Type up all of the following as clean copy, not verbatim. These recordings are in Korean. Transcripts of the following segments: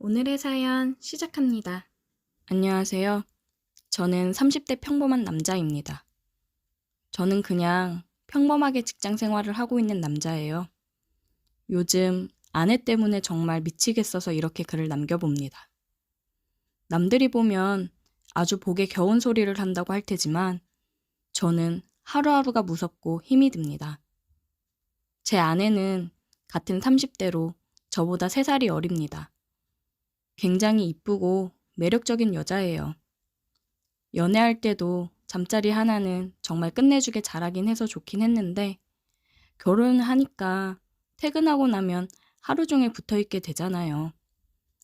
오늘의 사연 시작합니다. 안녕하세요. 저는 30대 평범한 남자입니다. 저는 그냥 평범하게 직장 생활을 하고 있는 남자예요. 요즘 아내 때문에 정말 미치겠어서 이렇게 글을 남겨봅니다. 남들이 보면 아주 복에 겨운 소리를 한다고 할 테지만 저는 하루하루가 무섭고 힘이 듭니다. 제 아내는 같은 30대로 저보다 3살이 어립니다. 굉장히 이쁘고 매력적인 여자예요. 연애할 때도 잠자리 하나는 정말 끝내주게 잘하긴 해서 좋긴 했는데 결혼을 하니까 퇴근하고 나면 하루 종일 붙어 있게 되잖아요.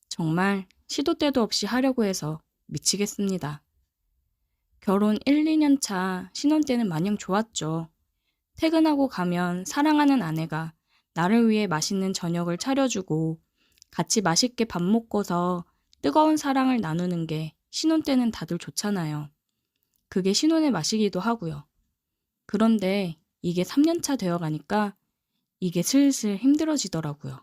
정말 시도 때도 없이 하려고 해서 미치겠습니다. 결혼 1, 2년 차 신혼 때는 마냥 좋았죠. 퇴근하고 가면 사랑하는 아내가 나를 위해 맛있는 저녁을 차려주고 같이 맛있게 밥 먹고서 뜨거운 사랑을 나누는 게 신혼 때는 다들 좋잖아요. 그게 신혼의 맛이기도 하고요. 그런데 이게 3년 차 되어 가니까 이게 슬슬 힘들어지더라고요.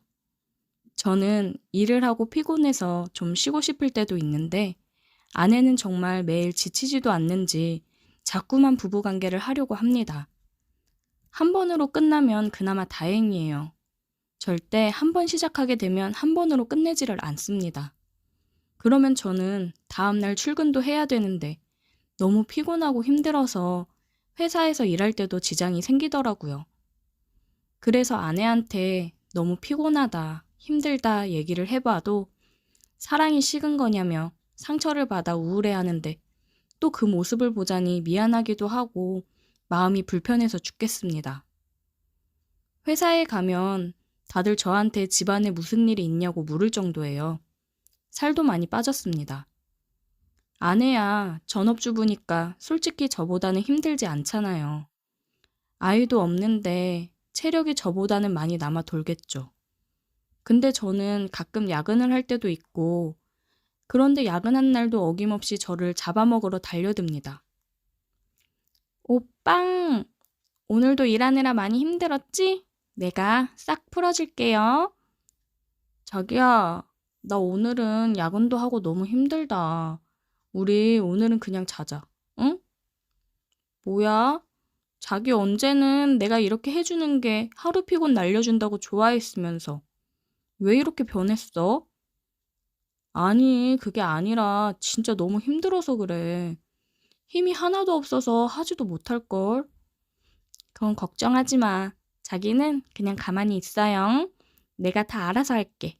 저는 일을 하고 피곤해서 좀 쉬고 싶을 때도 있는데 아내는 정말 매일 지치지도 않는지 자꾸만 부부관계를 하려고 합니다. 한 번으로 끝나면 그나마 다행이에요. 절대 한 번 시작하게 되면 한 번으로 끝내지를 않습니다. 그러면 저는 다음날 출근도 해야 되는데 너무 피곤하고 힘들어서 회사에서 일할 때도 지장이 생기더라고요. 그래서 아내한테 너무 피곤하다, 힘들다 얘기를 해봐도 사랑이 식은 거냐며 상처를 받아 우울해하는데 또 그 모습을 보자니 미안하기도 하고 마음이 불편해서 죽겠습니다. 회사에 가면 다들 저한테 집안에 무슨 일이 있냐고 물을 정도예요. 살도 많이 빠졌습니다. 아내야 전업주부니까 솔직히 저보다는 힘들지 않잖아요. 아이도 없는데 체력이 저보다는 많이 남아 돌겠죠. 근데 저는 가끔 야근을 할 때도 있고, 그런데 야근한 날도 어김없이 저를 잡아먹으러 달려듭니다. 오빵! 오늘도 일하느라 많이 힘들었지? 내가 싹 풀어줄게요. 자기야, 나 오늘은 야근도 하고 너무 힘들다. 우리 오늘은 그냥 자자. 응? 뭐야? 자기 언제는 내가 이렇게 해주는 게 하루 피곤 날려준다고 좋아했으면서 왜 이렇게 변했어? 아니, 그게 아니라 진짜 너무 힘들어서 그래. 힘이 하나도 없어서 하지도 못할걸. 그건 걱정하지 마. 자기는 그냥 가만히 있어요. 내가 다 알아서 할게.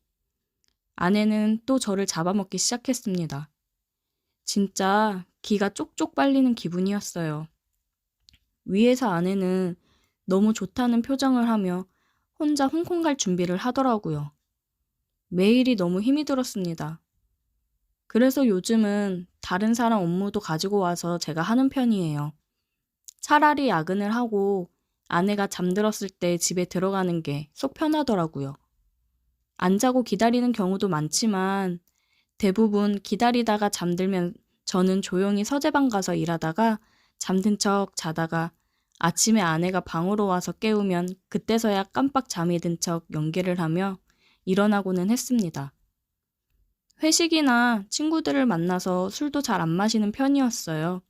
아내는 또 저를 잡아먹기 시작했습니다. 진짜 기가 쪽쪽 빨리는 기분이었어요. 위에서 아내는 너무 좋다는 표정을 하며 혼자 홍콩 갈 준비를 하더라고요. 매일이 너무 힘이 들었습니다. 그래서 요즘은 다른 사람 업무도 가지고 와서 제가 하는 편이에요. 차라리 야근을 하고 아내가 잠들었을 때 집에 들어가는 게 속 편하더라고요. 안 자고 기다리는 경우도 많지만 대부분 기다리다가 잠들면 저는 조용히 서재방 가서 일하다가 잠든 척 자다가 아침에 아내가 방으로 와서 깨우면 그때서야 깜빡 잠이 든 척 연기를 하며 일어나고는 했습니다. 회식이나 친구들을 만나서 술도 잘 안 마시는 편이었어요.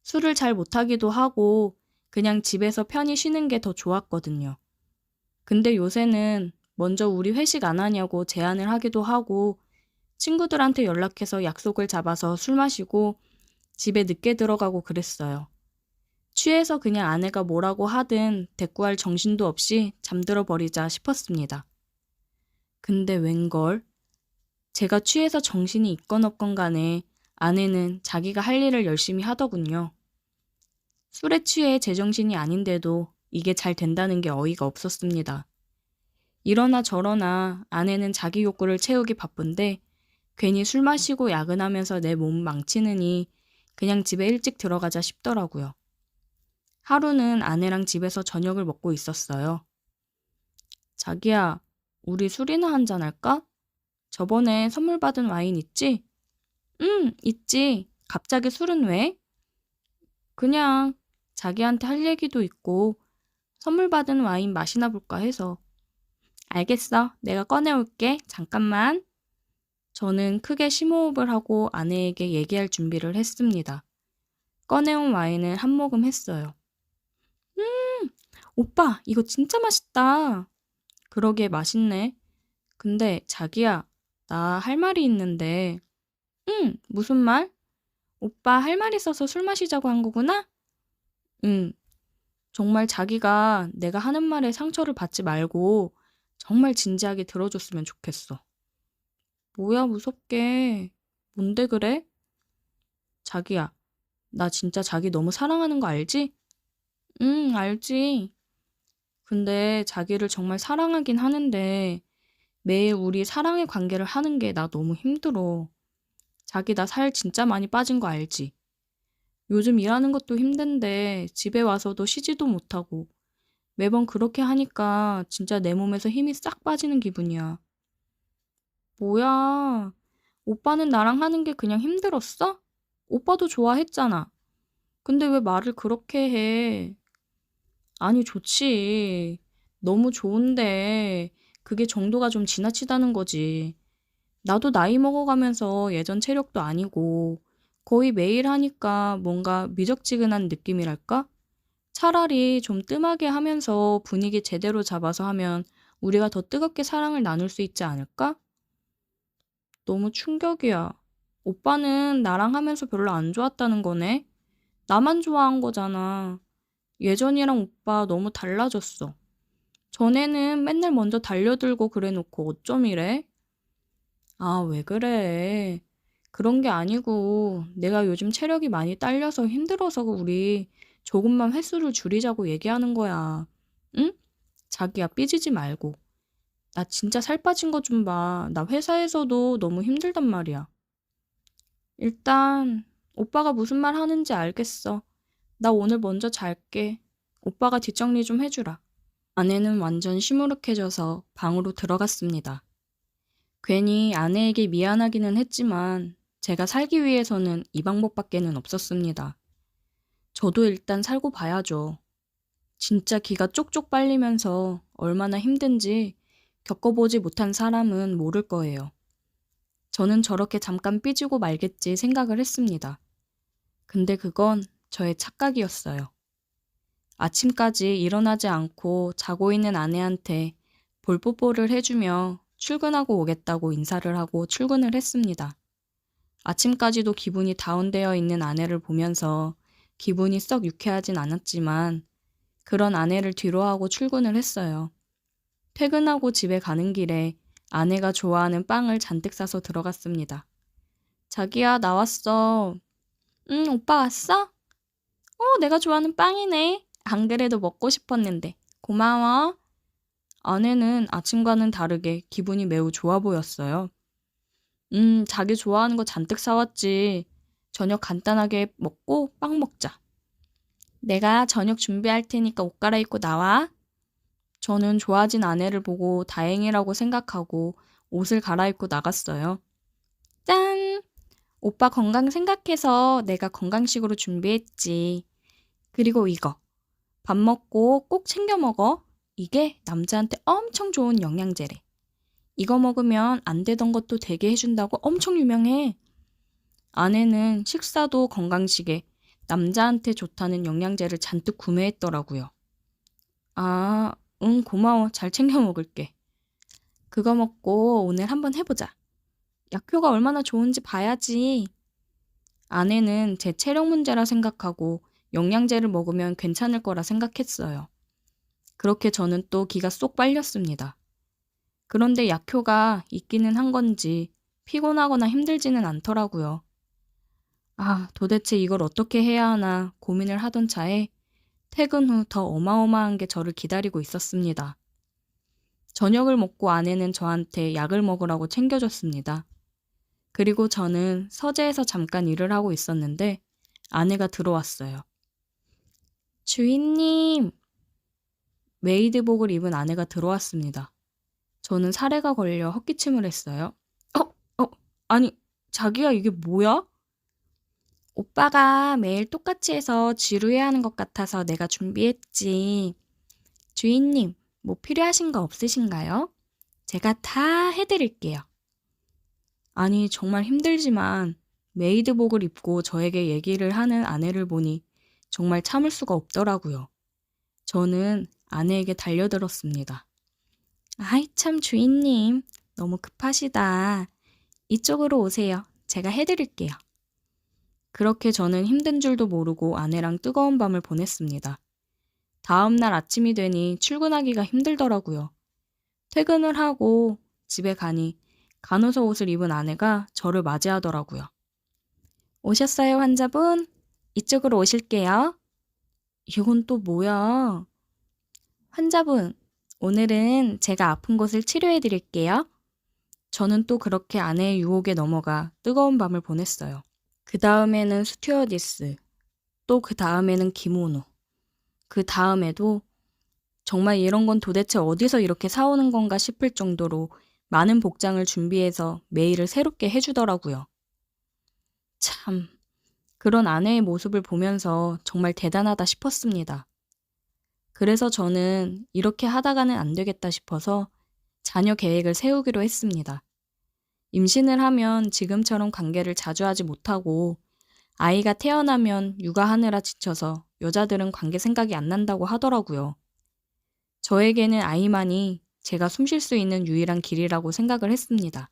술을 잘 못하기도 하고 그냥 집에서 편히 쉬는 게 더 좋았거든요. 근데 요새는 먼저 우리 회식 안 하냐고 제안을 하기도 하고 친구들한테 연락해서 약속을 잡아서 술 마시고 집에 늦게 들어가고 그랬어요. 취해서 그냥 아내가 뭐라고 하든 대꾸할 정신도 없이 잠들어 버리자 싶었습니다. 근데 웬걸? 제가 취해서 정신이 있건 없건 간에 아내는 자기가 할 일을 열심히 하더군요. 술에 취해 제정신이 아닌데도 이게 잘 된다는 게 어이가 없었습니다. 이러나 저러나 아내는 자기 욕구를 채우기 바쁜데 괜히 술 마시고 야근하면서 내 몸 망치느니 그냥 집에 일찍 들어가자 싶더라고요. 하루는 아내랑 집에서 저녁을 먹고 있었어요. 자기야, 우리 술이나 한잔 할까? 저번에 선물 받은 와인 있지? 응, 있지. 갑자기 술은 왜? 그냥 자기한테 할 얘기도 있고 선물 받은 와인 마시나 볼까 해서. 알겠어. 내가 꺼내올게. 잠깐만. 저는 크게 심호흡을 하고 아내에게 얘기할 준비를 했습니다. 꺼내온 와인을 한 모금 했어요. 오빠, 이거 진짜 맛있다. 그러게 맛있네. 근데 자기야, 나 할 말이 있는데. 응, 무슨 말? 오빠 할 말 있어서 술 마시자고 한 거구나? 응, 정말 자기가 내가 하는 말에 상처를 받지 말고 정말 진지하게 들어줬으면 좋겠어. 뭐야, 무섭게. 뭔데 그래? 자기야, 나 진짜 자기 너무 사랑하는 거 알지? 응, 알지. 근데 자기를 정말 사랑하긴 하는데 매일 우리 사랑의 관계를 하는 게 나 너무 힘들어. 자기 나 살 진짜 많이 빠진 거 알지? 요즘 일하는 것도 힘든데 집에 와서도 쉬지도 못하고 매번 그렇게 하니까 진짜 내 몸에서 힘이 싹 빠지는 기분이야. 뭐야? 오빠는 나랑 하는 게 그냥 힘들었어? 오빠도 좋아했잖아. 근데 왜 말을 그렇게 해? 아니, 좋지. 너무 좋은데 그게 정도가 좀 지나치다는 거지. 나도 나이 먹어가면서 예전 체력도 아니고 거의 매일 하니까 뭔가 미적지근한 느낌이랄까? 차라리 좀 뜸하게 하면서 분위기 제대로 잡아서 하면 우리가 더 뜨겁게 사랑을 나눌 수 있지 않을까? 너무 충격이야. 오빠는 나랑 하면서 별로 안 좋았다는 거네? 나만 좋아한 거잖아. 예전이랑 오빠 너무 달라졌어. 전에는 맨날 먼저 달려들고 그래 놓고 어쩜 이래? 아, 왜 그래? 그런 게 아니고 내가 요즘 체력이 많이 딸려서 힘들어서 우리 조금만 횟수를 줄이자고 얘기하는 거야. 응? 자기야, 삐지지 말고. 나 진짜 살 빠진 거 좀 봐. 나 회사에서도 너무 힘들단 말이야. 일단 오빠가 무슨 말 하는지 알겠어. 나 오늘 먼저 잘게. 오빠가 뒷정리 좀 해주라. 아내는 완전 시무룩해져서 방으로 들어갔습니다. 괜히 아내에게 미안하기는 했지만 제가 살기 위해서는 이 방법밖에는 없었습니다. 저도 일단 살고 봐야죠. 진짜 기가 쪽쪽 빨리면서 얼마나 힘든지 겪어보지 못한 사람은 모를 거예요. 저는 저렇게 잠깐 삐지고 말겠지 생각을 했습니다. 근데 그건 저의 착각이었어요. 아침까지 일어나지 않고 자고 있는 아내한테 볼뽀뽀를 해주며 출근하고 오겠다고 인사를 하고 출근을 했습니다. 아침까지도 기분이 다운되어 있는 아내를 보면서 기분이 썩 유쾌하진 않았지만 그런 아내를 뒤로하고 출근을 했어요. 퇴근하고 집에 가는 길에 아내가 좋아하는 빵을 잔뜩 싸서 들어갔습니다. 자기야, 나왔어. 응, 오빠 왔어? 내가 좋아하는 빵이네. 안 그래도 먹고 싶었는데. 고마워. 아내는 아침과는 다르게 기분이 매우 좋아 보였어요. 자기 좋아하는 거 잔뜩 사왔지. 저녁 간단하게 먹고 빵 먹자. 내가 저녁 준비할 테니까 옷 갈아입고 나와. 저는 좋아진 아내를 보고 다행이라고 생각하고 옷을 갈아입고 나갔어요. 짠! 오빠 건강 생각해서 내가 건강식으로 준비했지. 그리고 이거. 밥 먹고 꼭 챙겨 먹어. 이게 남자한테 엄청 좋은 영양제래. 이거 먹으면 안 되던 것도 되게 해준다고 엄청 유명해. 아내는 식사도 건강식에 남자한테 좋다는 영양제를 잔뜩 구매했더라고요. 아, 응, 고마워. 잘 챙겨 먹을게. 그거 먹고 오늘 한번 해보자. 약효가 얼마나 좋은지 봐야지. 아내는 제 체력 문제라 생각하고 영양제를 먹으면 괜찮을 거라 생각했어요. 그렇게 저는 또 기가 쏙 빨렸습니다. 그런데 약효가 있기는 한 건지 피곤하거나 힘들지는 않더라고요. 아, 도대체 이걸 어떻게 해야 하나 고민을 하던 차에 퇴근 후 더 어마어마한 게 저를 기다리고 있었습니다. 저녁을 먹고 아내는 저한테 약을 먹으라고 챙겨줬습니다. 그리고 저는 서재에서 잠깐 일을 하고 있었는데 아내가 들어왔어요. 주인님! 메이드복을 입은 아내가 들어왔습니다. 저는 사례가 걸려 헛기침을 했어요. 아니, 자기야 이게 뭐야? 오빠가 매일 똑같이 해서 지루해하는 것 같아서 내가 준비했지. 주인님, 뭐 필요하신 거 없으신가요? 제가 다 해드릴게요. 아니, 정말 힘들지만 메이드복을 입고 저에게 얘기를 하는 아내를 보니 정말 참을 수가 없더라고요. 저는 아내에게 달려들었습니다. 아이, 참, 주인님. 너무 급하시다. 이쪽으로 오세요. 제가 해드릴게요. 그렇게 저는 힘든 줄도 모르고 아내랑 뜨거운 밤을 보냈습니다. 다음 날 아침이 되니 출근하기가 힘들더라고요. 퇴근을 하고 집에 가니 간호사 옷을 입은 아내가 저를 맞이하더라고요. 오셨어요, 환자분? 이쪽으로 오실게요. 이건 또 뭐야? 환자분, 오늘은 제가 아픈 곳을 치료해 드릴게요. 저는 또 그렇게 아내의 유혹에 넘어가 뜨거운 밤을 보냈어요. 그 다음에는 스튜어디스, 또 그 다음에는 기모노, 그 다음에도 정말 이런 건 도대체 어디서 이렇게 사오는 건가 싶을 정도로 많은 복장을 준비해서 매일을 새롭게 해주더라고요. 참, 그런 아내의 모습을 보면서 정말 대단하다 싶었습니다. 그래서 저는 이렇게 하다가는 안 되겠다 싶어서 자녀 계획을 세우기로 했습니다. 임신을 하면 지금처럼 관계를 자주 하지 못하고 아이가 태어나면 육아하느라 지쳐서 여자들은 관계 생각이 안 난다고 하더라고요. 저에게는 아이만이 제가 숨 쉴 수 있는 유일한 길이라고 생각을 했습니다.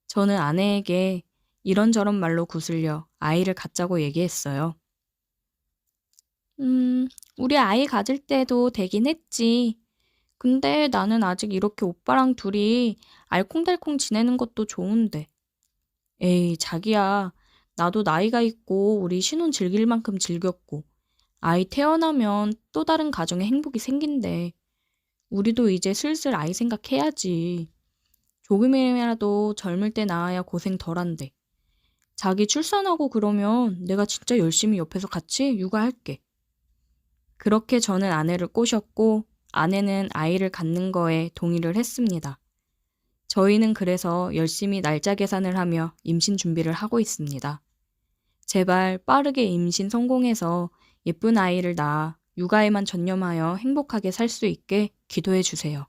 저는 아내에게 이런저런 말로 구슬려 아이를 갖자고 얘기했어요. 우리 아이 가질 때도 되긴 했지. 근데 나는 아직 이렇게 오빠랑 둘이 알콩달콩 지내는 것도 좋은데. 에이, 자기야. 나도 나이가 있고 우리 신혼 즐길 만큼 즐겼고 아이 태어나면 또 다른 가정에 행복이 생긴대. 우리도 이제 슬슬 아이 생각해야지. 조금이라도 젊을 때 낳아야 고생 덜한데. 자기 출산하고 그러면 내가 진짜 열심히 옆에서 같이 육아할게. 그렇게 저는 아내를 꼬셨고 아내는 아이를 갖는 거에 동의를 했습니다. 저희는 그래서 열심히 날짜 계산을 하며 임신 준비를 하고 있습니다. 제발 빠르게 임신 성공해서 예쁜 아이를 낳아 육아에만 전념하여 행복하게 살 수 있게 기도해 주세요.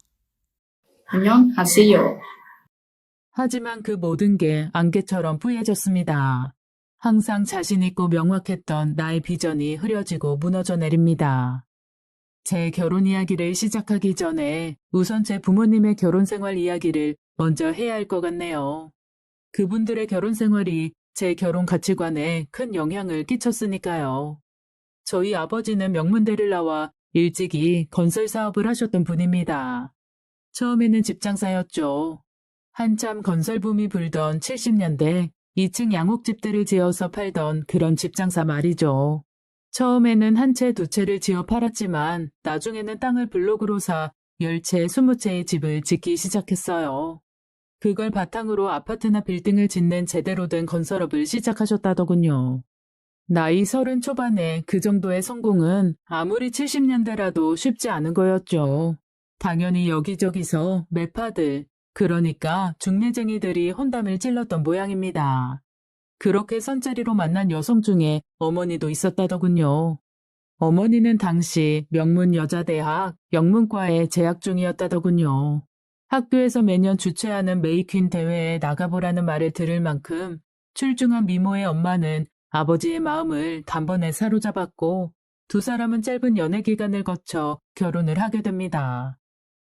안녕하세요. 하지만 그 모든 게 안개처럼 뿌얘졌습니다. 항상 자신 있고 명확했던 나의 비전이 흐려지고 무너져 내립니다. 제 결혼 이야기를 시작하기 전에 우선 제 부모님의 결혼 생활 이야기를 먼저 해야 할 것 같네요. 그분들의 결혼 생활이 제 결혼 가치관에 큰 영향을 끼쳤으니까요. 저희 아버지는 명문대를 나와 일찍이 건설 사업을 하셨던 분입니다. 처음에는 집장사였죠. 한참 건설붐이 불던 70년대 2층 양옥집들을 지어서 팔던 그런 집장사 말이죠. 처음에는 한 채 두 채를 지어 팔았지만 나중에는 땅을 블록으로 사 10채, 20채의 집을 짓기 시작했어요. 그걸 바탕으로 아파트나 빌딩을 짓는 제대로 된 건설업을 시작하셨다더군요. 나이 30 초반에 그 정도의 성공은 아무리 70년대라도 쉽지 않은 거였죠. 당연히 여기저기서 매파들, 그러니까 중매쟁이들이 혼담을 찔렀던 모양입니다. 그렇게 선자리로 만난 여성 중에 어머니도 있었다더군요. 어머니는 당시 명문여자대학 영문과에 재학 중이었다더군요. 학교에서 매년 주최하는 메이퀸 대회에 나가보라는 말을 들을 만큼 출중한 미모의 엄마는 아버지의 마음을 단번에 사로잡았고 두 사람은 짧은 연애 기간을 거쳐 결혼을 하게 됩니다.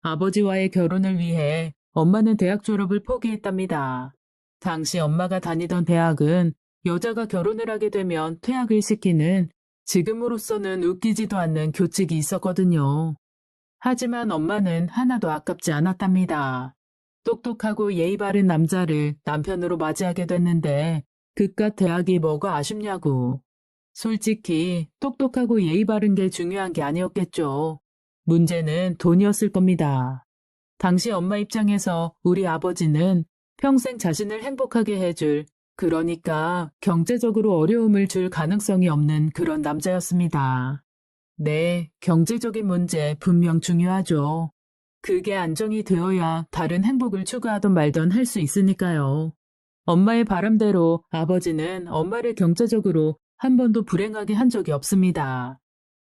아버지와의 결혼을 위해 엄마는 대학 졸업을 포기했답니다. 당시 엄마가 다니던 대학은 여자가 결혼을 하게 되면 퇴학을 시키는 지금으로서는 웃기지도 않는 교칙이 있었거든요. 하지만 엄마는 하나도 아깝지 않았답니다. 똑똑하고 예의 바른 남자를 남편으로 맞이하게 됐는데 그깟 대학이 뭐가 아쉽냐고. 솔직히 똑똑하고 예의 바른 게 중요한 게 아니었겠죠. 문제는 돈이었을 겁니다. 당시 엄마 입장에서 우리 아버지는 평생 자신을 행복하게 해줄, 그러니까 경제적으로 어려움을 줄 가능성이 없는 그런 남자였습니다. 네, 경제적인 문제 분명 중요하죠. 그게 안정이 되어야 다른 행복을 추구하던 말던 할 수 있으니까요. 엄마의 바람대로 아버지는 엄마를 경제적으로 한 번도 불행하게 한 적이 없습니다.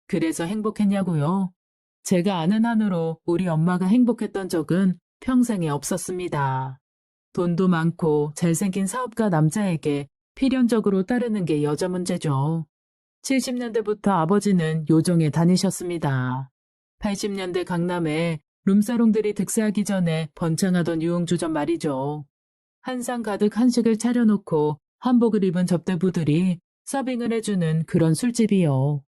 그래서 행복했냐고요? 제가 아는 한으로 우리 엄마가 행복했던 적은 평생에 없었습니다. 돈도 많고 잘생긴 사업가 남자에게 필연적으로 따르는 게 여자 문제죠. 70년대부터 아버지는 요정에 다니셨습니다. 80년대 강남에 룸사롱들이 득세하기 전에 번창하던 유흥주점 말이죠. 한상 가득 한식을 차려놓고 한복을 입은 접대부들이 서빙을 해주는 그런 술집이요.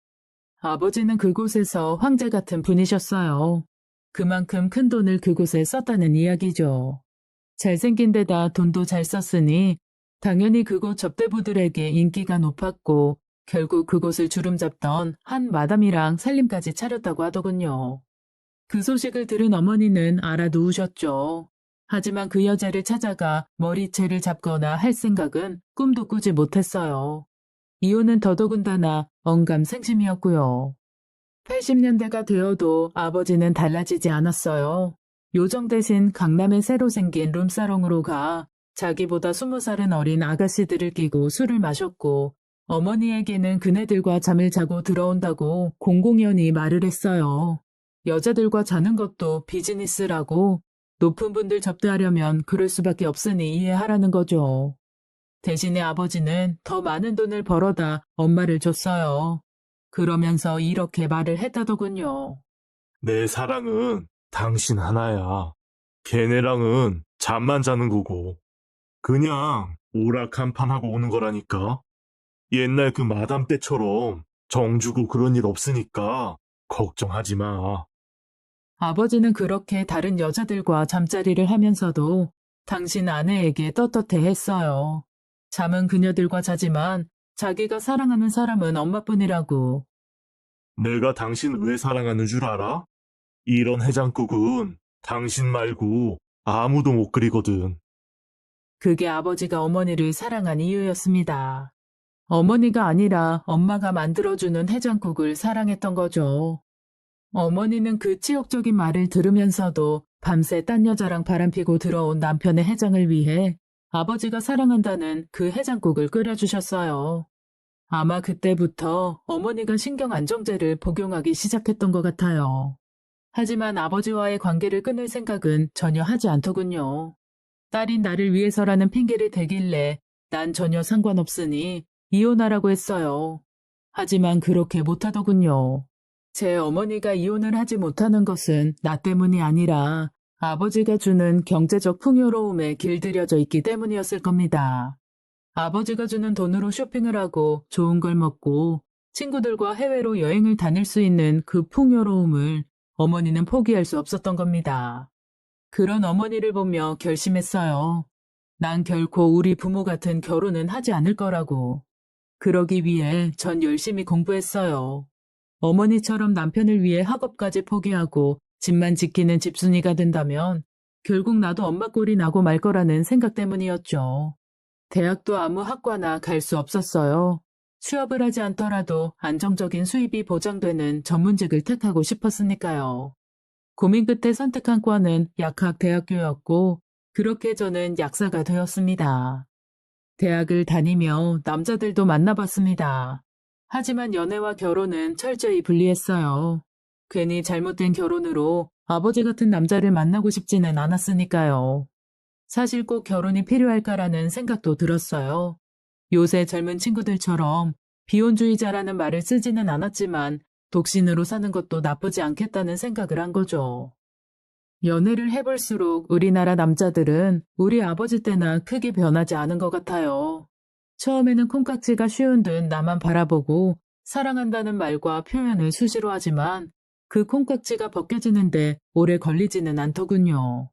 아버지는 그곳에서 황제 같은 분이셨어요. 그만큼 큰 돈을 그곳에 썼다는 이야기죠. 잘생긴 데다 돈도 잘 썼으니 당연히 그곳 접대부들에게 인기가 높았고 결국 그곳을 주름잡던 한 마담이랑 살림까지 차렸다고 하더군요. 그 소식을 들은 어머니는 알아누우셨죠. 하지만 그 여자를 찾아가 머리채를 잡거나 할 생각은 꿈도 꾸지 못했어요. 이혼은 더더군다나 언감생심이었고요. 80년대가 되어도 아버지는 달라지지 않았어요. 요정 대신 강남에 새로 생긴 룸사롱으로 가 자기보다 20살은 어린 아가씨들을 끼고 술을 마셨고 어머니에게는 그네들과 잠을 자고 들어온다고 공공연히 말을 했어요. 여자들과 자는 것도 비즈니스라고 높은 분들 접대하려면 그럴 수밖에 없으니 이해하라는 거죠. 대신에 아버지는 더 많은 돈을 벌어다 엄마를 줬어요. 그러면서 이렇게 말을 했다더군요. 내 사랑은 당신 하나야. 걔네랑은 잠만 자는 거고. 그냥 오락한판 하고 오는 거라니까. 옛날 그 마담 때처럼 정주고 그런 일 없으니까 걱정하지 마. 아버지는 그렇게 다른 여자들과 잠자리를 하면서도 당신 아내에게 떳떳해 했어요. 잠은 그녀들과 자지만 자기가 사랑하는 사람은 엄마뿐이라고. 내가 당신 왜 사랑하는 줄 알아? 이런 해장국은 당신 말고 아무도 못 끓이거든. 그게 아버지가 어머니를 사랑한 이유였습니다. 어머니가 아니라 엄마가 만들어주는 해장국을 사랑했던 거죠. 어머니는 그 치욕적인 말을 들으면서도 밤새 딴 여자랑 바람피고 들어온 남편의 해장을 위해 아버지가 사랑한다는 그 해장국을 끓여주셨어요. 아마 그때부터 어머니가 신경안정제를 복용하기 시작했던 것 같아요. 하지만 아버지와의 관계를 끊을 생각은 전혀 하지 않더군요. 딸인 나를 위해서라는 핑계를 대길래 난 전혀 상관없으니 이혼하라고 했어요. 하지만 그렇게 못하더군요. 제 어머니가 이혼을 하지 못하는 것은 나 때문이 아니라 아버지가 주는 경제적 풍요로움에 길들여져 있기 때문이었을 겁니다. 아버지가 주는 돈으로 쇼핑을 하고 좋은 걸 먹고 친구들과 해외로 여행을 다닐 수 있는 그 풍요로움을 어머니는 포기할 수 없었던 겁니다. 그런 어머니를 보며 결심했어요. 난 결코 우리 부모 같은 결혼은 하지 않을 거라고. 그러기 위해 전 열심히 공부했어요. 어머니처럼 남편을 위해 학업까지 포기하고 집만 지키는 집순이가 된다면 결국 나도 엄마 꼴이 나고 말 거라는 생각 때문이었죠. 대학도 아무 학과나 갈 수 없었어요. 취업을 하지 않더라도 안정적인 수입이 보장되는 전문직을 택하고 싶었으니까요. 고민 끝에 선택한 과는 약학대학교였고 그렇게 저는 약사가 되었습니다. 대학을 다니며 남자들도 만나봤습니다. 하지만 연애와 결혼은 철저히 분리했어요. 괜히 잘못된 결혼으로 아버지 같은 남자를 만나고 싶지는 않았으니까요. 사실 꼭 결혼이 필요할까라는 생각도 들었어요. 요새 젊은 친구들처럼 비혼주의자라는 말을 쓰지는 않았지만 독신으로 사는 것도 나쁘지 않겠다는 생각을 한 거죠. 연애를 해볼수록 우리나라 남자들은 우리 아버지 때나 크게 변하지 않은 것 같아요. 처음에는 콩깍지가 쉬운 듯 나만 바라보고 사랑한다는 말과 표현을 수시로 하지만 그 콩깍지가 벗겨지는데 오래 걸리지는 않더군요.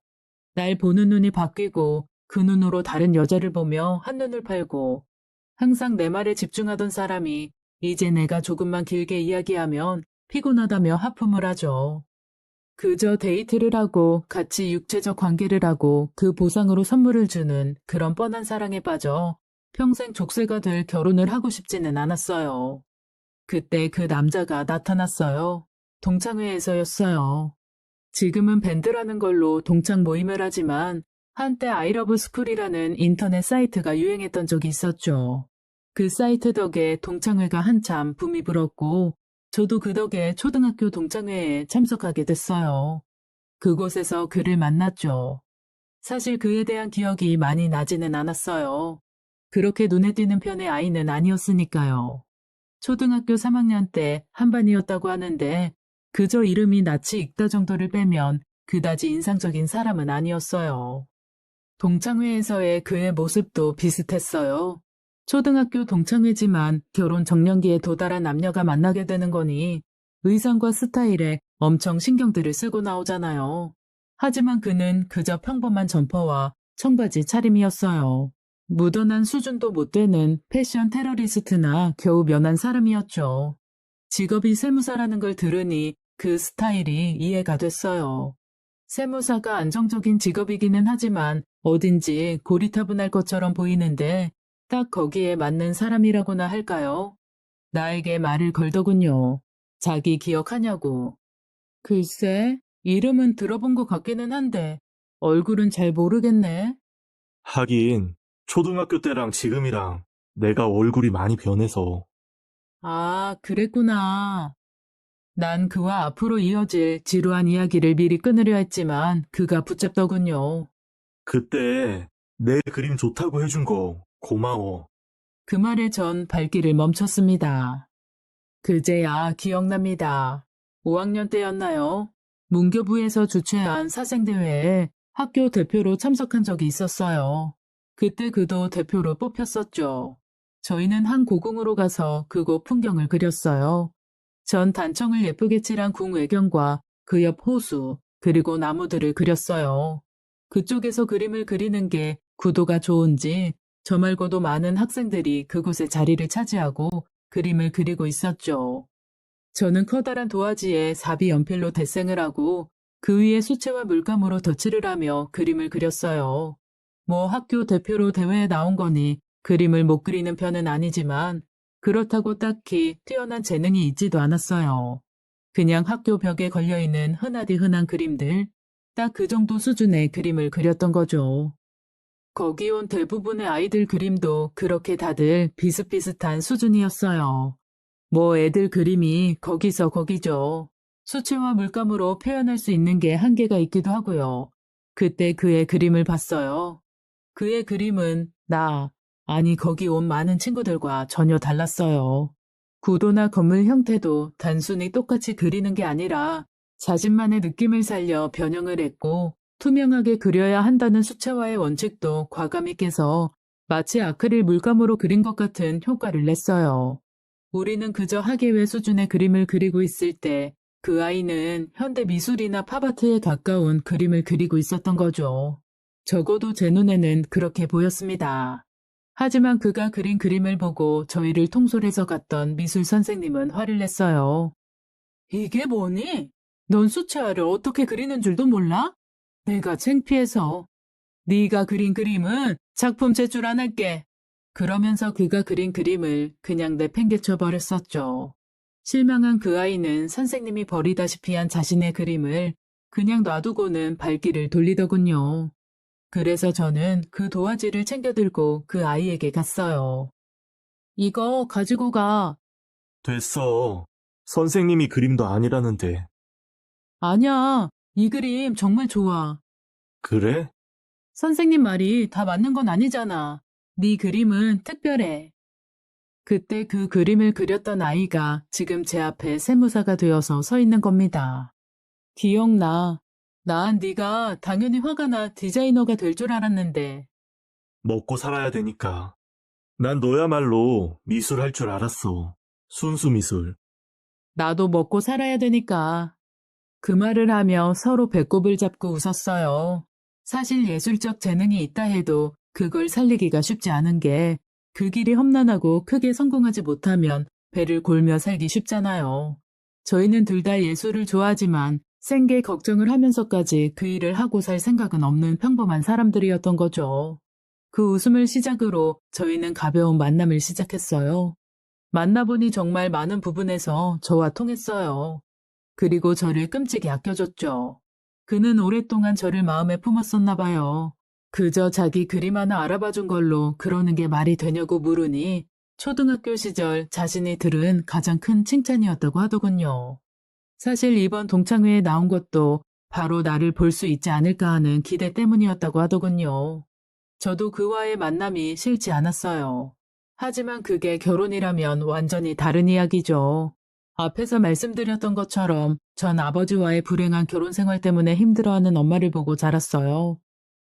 날 보는 눈이 바뀌고 그 눈으로 다른 여자를 보며 한눈을 팔고 항상 내 말에 집중하던 사람이 이제 내가 조금만 길게 이야기하면 피곤하다며 하품을 하죠. 그저 데이트를 하고 같이 육체적 관계를 하고 그 보상으로 선물을 주는 그런 뻔한 사랑에 빠져 평생 족쇄가 될 결혼을 하고 싶지는 않았어요. 그때 그 남자가 나타났어요. 동창회에서였어요. 지금은 밴드라는 걸로 동창 모임을 하지만 한때 아이러브 스쿨이라는 인터넷 사이트가 유행했던 적이 있었죠. 그 사이트 덕에 동창회가 한참 붐이 불었고 저도 그 덕에 초등학교 동창회에 참석하게 됐어요. 그곳에서 그를 만났죠. 사실 그에 대한 기억이 많이 나지는 않았어요. 그렇게 눈에 띄는 편의 아이는 아니었으니까요. 초등학교 3학년 때 한반이었다고 하는데 그저 이름이 낯이 익다 정도를 빼면 그다지 인상적인 사람은 아니었어요. 동창회에서의 그의 모습도 비슷했어요. 초등학교 동창회지만 결혼 정년기에 도달한 남녀가 만나게 되는 거니 의상과 스타일에 엄청 신경들을 쓰고 나오잖아요. 하지만 그는 그저 평범한 점퍼와 청바지 차림이었어요. 묻어난 수준도 못 되는 패션 테러리스트나 겨우 면한 사람이었죠. 직업이 세무사라는 걸 들으니 그 스타일이 이해가 됐어요. 세무사가 안정적인 직업이기는 하지만 어딘지 고리타분할 것처럼 보이는데 딱 거기에 맞는 사람이라고나 할까요? 나에게 말을 걸더군요. 자기 기억하냐고. 글쎄, 이름은 들어본 것 같기는 한데 얼굴은 잘 모르겠네. 하긴, 초등학교 때랑 지금이랑 내가 얼굴이 많이 변해서. 아, 그랬구나. 난 그와 앞으로 이어질 지루한 이야기를 미리 끊으려 했지만 그가 붙잡더군요. 그때 내 그림 좋다고 해준 거 고마워. 그 말에 전 발길을 멈췄습니다. 그제야 기억납니다. 5학년 때였나요? 문교부에서 주최한 사생대회에 학교 대표로 참석한 적이 있었어요. 그때 그도 대표로 뽑혔었죠. 저희는 한 고궁으로 가서 그곳 풍경을 그렸어요. 전 단청을 예쁘게 칠한 궁 외경과 그 옆 호수, 그리고 나무들을 그렸어요. 그쪽에서 그림을 그리는 게 구도가 좋은지 저 말고도 많은 학생들이 그곳에 자리를 차지하고 그림을 그리고 있었죠. 저는 커다란 도화지에 사비 연필로 대생을 하고 그 위에 수채화 물감으로 덧칠을 하며 그림을 그렸어요. 뭐 학교 대표로 대회에 나온 거니 그림을 못 그리는 편은 아니지만 그렇다고 딱히 뛰어난 재능이 있지도 않았어요. 그냥 학교 벽에 걸려있는 흔하디 흔한 그림들, 딱 그 정도 수준의 그림을 그렸던 거죠. 거기 온 대부분의 아이들 그림도 그렇게 다들 비슷비슷한 수준이었어요. 뭐 애들 그림이 거기서 거기죠. 수채화 물감으로 표현할 수 있는 게 한계가 있기도 하고요. 그때 그의 그림을 봤어요. 그의 그림은 아니 거기 온 많은 친구들과 전혀 달랐어요. 구도나 건물 형태도 단순히 똑같이 그리는 게 아니라 자신만의 느낌을 살려 변형을 했고 투명하게 그려야 한다는 수채화의 원칙도 과감히 깨서 마치 아크릴 물감으로 그린 것 같은 효과를 냈어요. 우리는 그저 학예회 수준의 그림을 그리고 있을 때 그 아이는 현대 미술이나 팝아트에 가까운 그림을 그리고 있었던 거죠. 적어도 제 눈에는 그렇게 보였습니다. 하지만 그가 그린 그림을 보고 저희를 통솔해서 갔던 미술 선생님은 화를 냈어요. 이게 뭐니? 넌 수채화를 어떻게 그리는 줄도 몰라? 내가 창피해서. 네가 그린 그림은 작품 제출 안 할게. 그러면서 그가 그린 그림을 그냥 내팽개쳐 버렸었죠. 실망한 그 아이는 선생님이 버리다시피 한 자신의 그림을 그냥 놔두고는 발길을 돌리더군요. 그래서 저는 그 도화지를 챙겨 들고 그 아이에게 갔어요. 이거 가지고 가. 됐어. 선생님이 그림도 아니라는데. 아니야, 이 그림 정말 좋아. 그래? 선생님 말이 다 맞는 건 아니잖아. 네 그림은 특별해. 그때 그 그림을 그렸던 아이가 지금 제 앞에 세무사가 되어서 서 있는 겁니다. 기억나. 난 네가 당연히 화가나 디자이너가 될 줄 알았는데. 먹고 살아야 되니까. 난 너야말로 미술 할 줄 알았어. 순수 미술. 나도 먹고 살아야 되니까. 그 말을 하며 서로 배꼽을 잡고 웃었어요. 사실 예술적 재능이 있다 해도 그걸 살리기가 쉽지 않은 게 그 길이 험난하고 크게 성공하지 못하면 배를 골며 살기 쉽잖아요. 저희는 둘 다 예술을 좋아하지만 생계 걱정을 하면서까지 그 일을 하고 살 생각은 없는 평범한 사람들이었던 거죠. 그 웃음을 시작으로 저희는 가벼운 만남을 시작했어요. 만나보니 정말 많은 부분에서 저와 통했어요. 그리고 저를 끔찍이 아껴줬죠. 그는 오랫동안 저를 마음에 품었었나 봐요. 그저 자기 그림 하나 알아봐준 걸로 그러는 게 말이 되냐고 물으니 초등학교 시절 자신이 들은 가장 큰 칭찬이었다고 하더군요. 사실 이번 동창회에 나온 것도 바로 나를 볼 수 있지 않을까 하는 기대 때문이었다고 하더군요. 저도 그와의 만남이 싫지 않았어요. 하지만 그게 결혼이라면 완전히 다른 이야기죠. 앞에서 말씀드렸던 것처럼 전 아버지와의 불행한 결혼 생활 때문에 힘들어하는 엄마를 보고 자랐어요.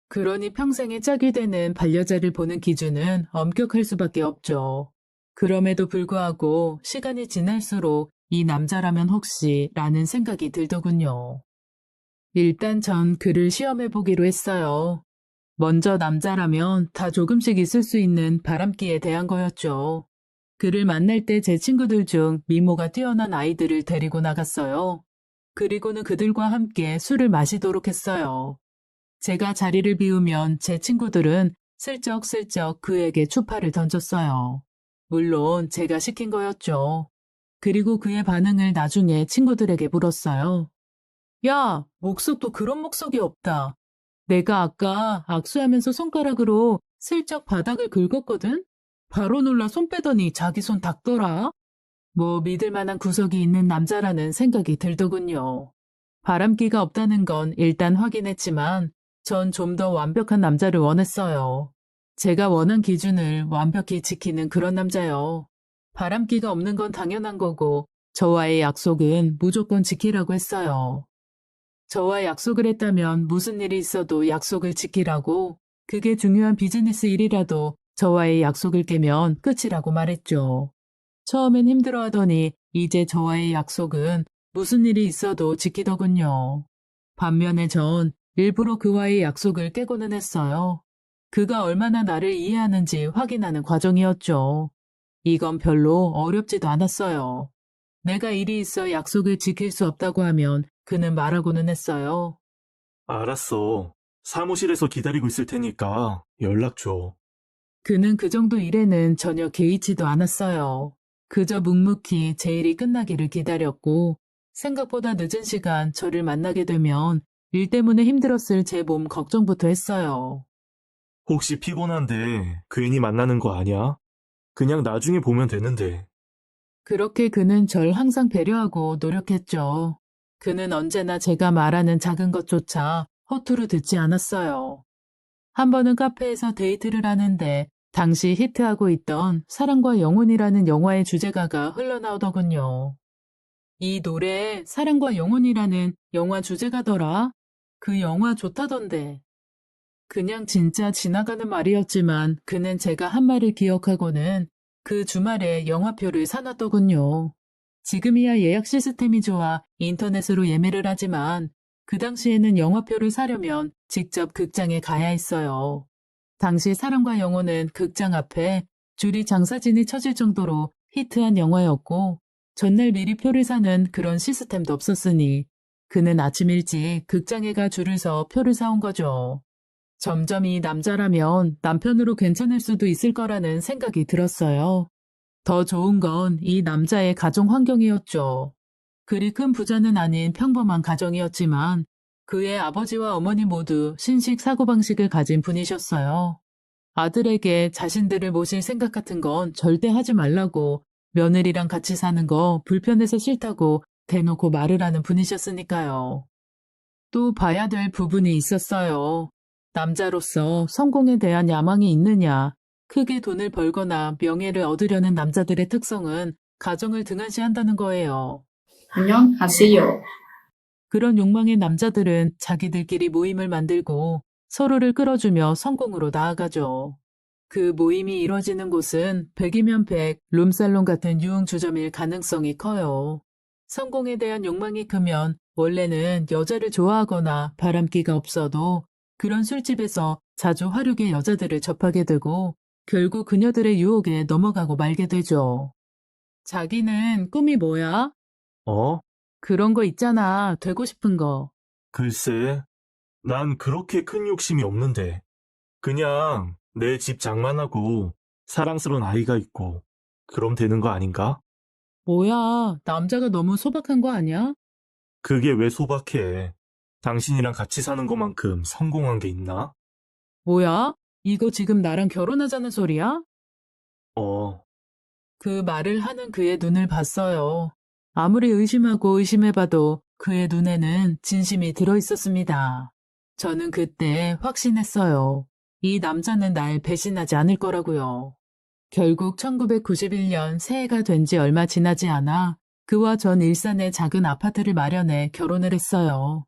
그러니 평생의 짝이 되는 반려자를 보는 기준은 엄격할 수밖에 없죠. 그럼에도 불구하고 시간이 지날수록 이 남자라면 혹시 라는 생각이 들더군요. 일단 전 그를 시험해 보기로 했어요. 먼저 남자라면 다 조금씩 있을 수 있는 바람기에 대한 거였죠. 그를 만날 때 제 친구들 중 미모가 뛰어난 아이들을 데리고 나갔어요. 그리고는 그들과 함께 술을 마시도록 했어요. 제가 자리를 비우면 제 친구들은 슬쩍슬쩍 그에게 추파를 던졌어요. 물론 제가 시킨 거였죠. 그리고 그의 반응을 나중에 친구들에게 물었어요. 야, 목석도 그런 목석이 없다. 내가 아까 악수하면서 손가락으로 슬쩍 바닥을 긁었거든? 바로 놀라 손 빼더니 자기 손 닦더라. 뭐 믿을 만한 구석이 있는 남자라는 생각이 들더군요. 바람기가 없다는 건 일단 확인했지만 전 좀 더 완벽한 남자를 원했어요. 제가 원한 기준을 완벽히 지키는 그런 남자요. 바람기가 없는 건 당연한 거고 저와의 약속은 무조건 지키라고 했어요. 저와 약속을 했다면 무슨 일이 있어도 약속을 지키라고, 그게 중요한 비즈니스 일이라도 저와의 약속을 깨면 끝이라고 말했죠. 처음엔 힘들어하더니 이제 저와의 약속은 무슨 일이 있어도 지키더군요. 반면에 전 일부러 그와의 약속을 깨고는 했어요. 그가 얼마나 나를 이해하는지 확인하는 과정이었죠. 이건 별로 어렵지도 않았어요. 내가 일이 있어 약속을 지킬 수 없다고 하면 그는 말하고는 했어요. 알았어. 사무실에서 기다리고 있을 테니까 연락 줘. 그는 그 정도 일에는 전혀 개의치도 않았어요. 그저 묵묵히 제 일이 끝나기를 기다렸고 생각보다 늦은 시간 저를 만나게 되면 일 때문에 힘들었을 제 몸 걱정부터 했어요. 혹시 피곤한데 괜히 만나는 거 아니야? 그냥 나중에 보면 되는데. 그렇게 그는 절 항상 배려하고 노력했죠. 그는 언제나 제가 말하는 작은 것조차 허투루 듣지 않았어요. 한 번은 카페에서 데이트를 하는데 당시 히트하고 있던 사랑과 영혼이라는 영화의 주제가가 흘러나오더군요. 이 노래에 사랑과 영혼이라는 영화 주제가더라. 그 영화 좋다던데. 그냥 진짜 지나가는 말이었지만 그는 제가 한 말을 기억하고는 그 주말에 영화표를 사놨더군요. 지금이야 예약 시스템이 좋아 인터넷으로 예매를 하지만 그 당시에는 영화표를 사려면 직접 극장에 가야 했어요. 당시 사랑과 영혼은 극장 앞에 줄이 장사진이 쳐질 정도로 히트한 영화였고 전날 미리 표를 사는 그런 시스템도 없었으니 그는 아침 일찍 극장에 가 줄을 서 표를 사온 거죠. 점점 이 남자라면 남편으로 괜찮을 수도 있을 거라는 생각이 들었어요. 더 좋은 건 이 남자의 가정 환경이었죠. 그리 큰 부자는 아닌 평범한 가정이었지만 그의 아버지와 어머니 모두 신식 사고방식을 가진 분이셨어요. 아들에게 자신들을 모실 생각 같은 건 절대 하지 말라고, 며느리랑 같이 사는 거 불편해서 싫다고 대놓고 말을 하는 분이셨으니까요. 또 봐야 될 부분이 있었어요. 남자로서 성공에 대한 야망이 있느냐, 크게 돈을 벌거나 명예를 얻으려는 남자들의 특성은 가정을 등한시한다는 거예요. 안녕하세요. 그런 욕망의 남자들은 자기들끼리 모임을 만들고 서로를 끌어주며 성공으로 나아가죠. 그 모임이 이뤄지는 곳은 100이면 100, 룸살롱 같은 유흥주점일 가능성이 커요. 성공에 대한 욕망이 크면 원래는 여자를 좋아하거나 바람기가 없어도 그런 술집에서 자주 화류계 여자들을 접하게 되고 결국 그녀들의 유혹에 넘어가고 말게 되죠. 자기는 꿈이 뭐야? 어? 그런 거 있잖아, 되고 싶은 거. 글쎄, 난 그렇게 큰 욕심이 없는데. 그냥 내 집 장만하고 사랑스러운 아이가 있고 그럼 되는 거 아닌가? 뭐야, 남자가 너무 소박한 거 아니야? 그게 왜 소박해? 당신이랑 같이 사는 것만큼 성공한 게 있나? 뭐야? 이거 지금 나랑 결혼하자는 소리야? 어, 그 말을 하는 그의 눈을 봤어요. 아무리 의심하고 의심해봐도 그의 눈에는 진심이 들어 있었습니다. 저는 그때 확신했어요. 이 남자는 날 배신하지 않을 거라고요. 결국 1991년 새해가 된 지 얼마 지나지 않아 그와 전 일산에 작은 아파트를 마련해 결혼을 했어요.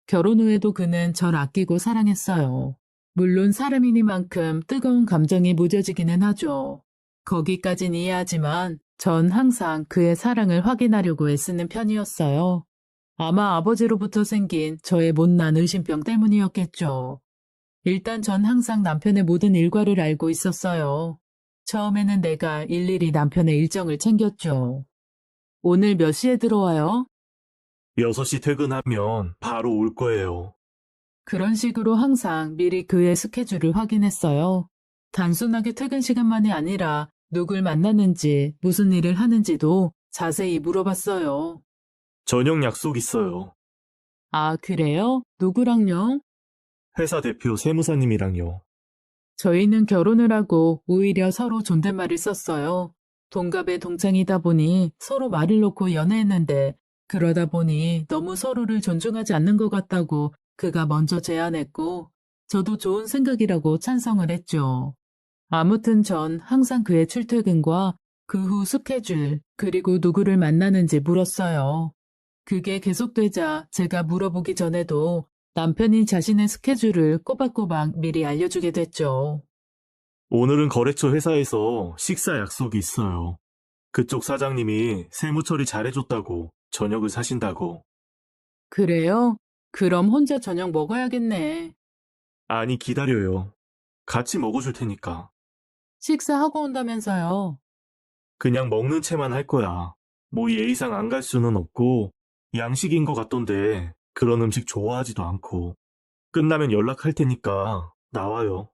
결혼 후에도 그는 절 아끼고 사랑했어요. 물론 사람이니만큼 뜨거운 감정이 무뎌지기는 하죠. 거기까진 이해하지만 전 항상 그의 사랑을 확인하려고 애쓰는 편이었어요. 아마 아버지로부터 생긴 저의 못난 의심병 때문이었겠죠. 일단 전 항상 남편의 모든 일과를 알고 있었어요. 처음에는 내가 일일이 남편의 일정을 챙겼죠. 오늘 몇 시에 들어와요? 6시 퇴근하면 바로 올 거예요. 그런 식으로 항상 미리 그의 스케줄을 확인했어요. 단순하게 퇴근 시간만이 아니라 누굴 만나는지, 무슨 일을 하는지도 자세히 물어봤어요. 저녁 약속 있어요. 아, 그래요? 누구랑요? 회사 대표 세무사님이랑요. 저희는 결혼을 하고 오히려 서로 존댓말을 썼어요. 동갑의 동창이다 보니 서로 말을 놓고 연애했는데 그러다 보니 너무 서로를 존중하지 않는 것 같다고 그가 먼저 제안했고 저도 좋은 생각이라고 찬성을 했죠. 아무튼 전 항상 그의 출퇴근과 그 후 스케줄 그리고 누구를 만나는지 물었어요. 그게 계속되자 제가 물어보기 전에도 남편이 자신의 스케줄을 꼬박꼬박 미리 알려주게 됐죠. 오늘은 거래처 회사에서 식사 약속이 있어요. 그쪽 사장님이 세무 처리 잘해줬다고 저녁을 사신다고. 그래요? 그럼 혼자 저녁 먹어야겠네. 아니, 기다려요. 같이 먹어줄 테니까. 식사하고 온다면서요. 그냥 먹는 채만 할 거야. 뭐 예의상 안 갈 수는 없고 양식인 것 같던데 그런 음식 좋아하지도 않고. 끝나면 연락할 테니까 나와요.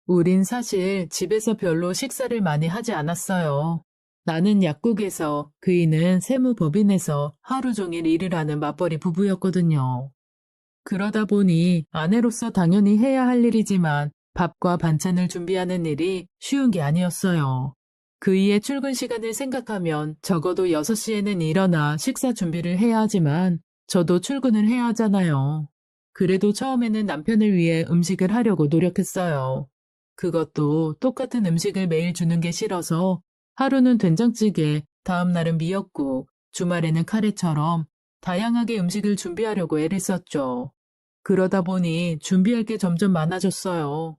우린 사실 집에서 별로 식사를 많이 하지 않았어요. 나는 약국에서 그이는 세무법인에서 하루 종일 일을 하는 맞벌이 부부였거든요. 그러다 보니 아내로서 당연히 해야 할 일이지만 밥과 반찬을 준비하는 일이 쉬운 게 아니었어요. 그이의 출근 시간을 생각하면 적어도 6시에는 일어나 식사 준비를 해야 하지만 저도 출근을 해야 하잖아요. 그래도 처음에는 남편을 위해 음식을 하려고 노력했어요. 그것도 똑같은 음식을 매일 주는 게 싫어서 하루는 된장찌개, 다음 날은 미역국, 주말에는 카레처럼 다양하게 음식을 준비하려고 애를 썼죠. 그러다 보니 준비할 게 점점 많아졌어요.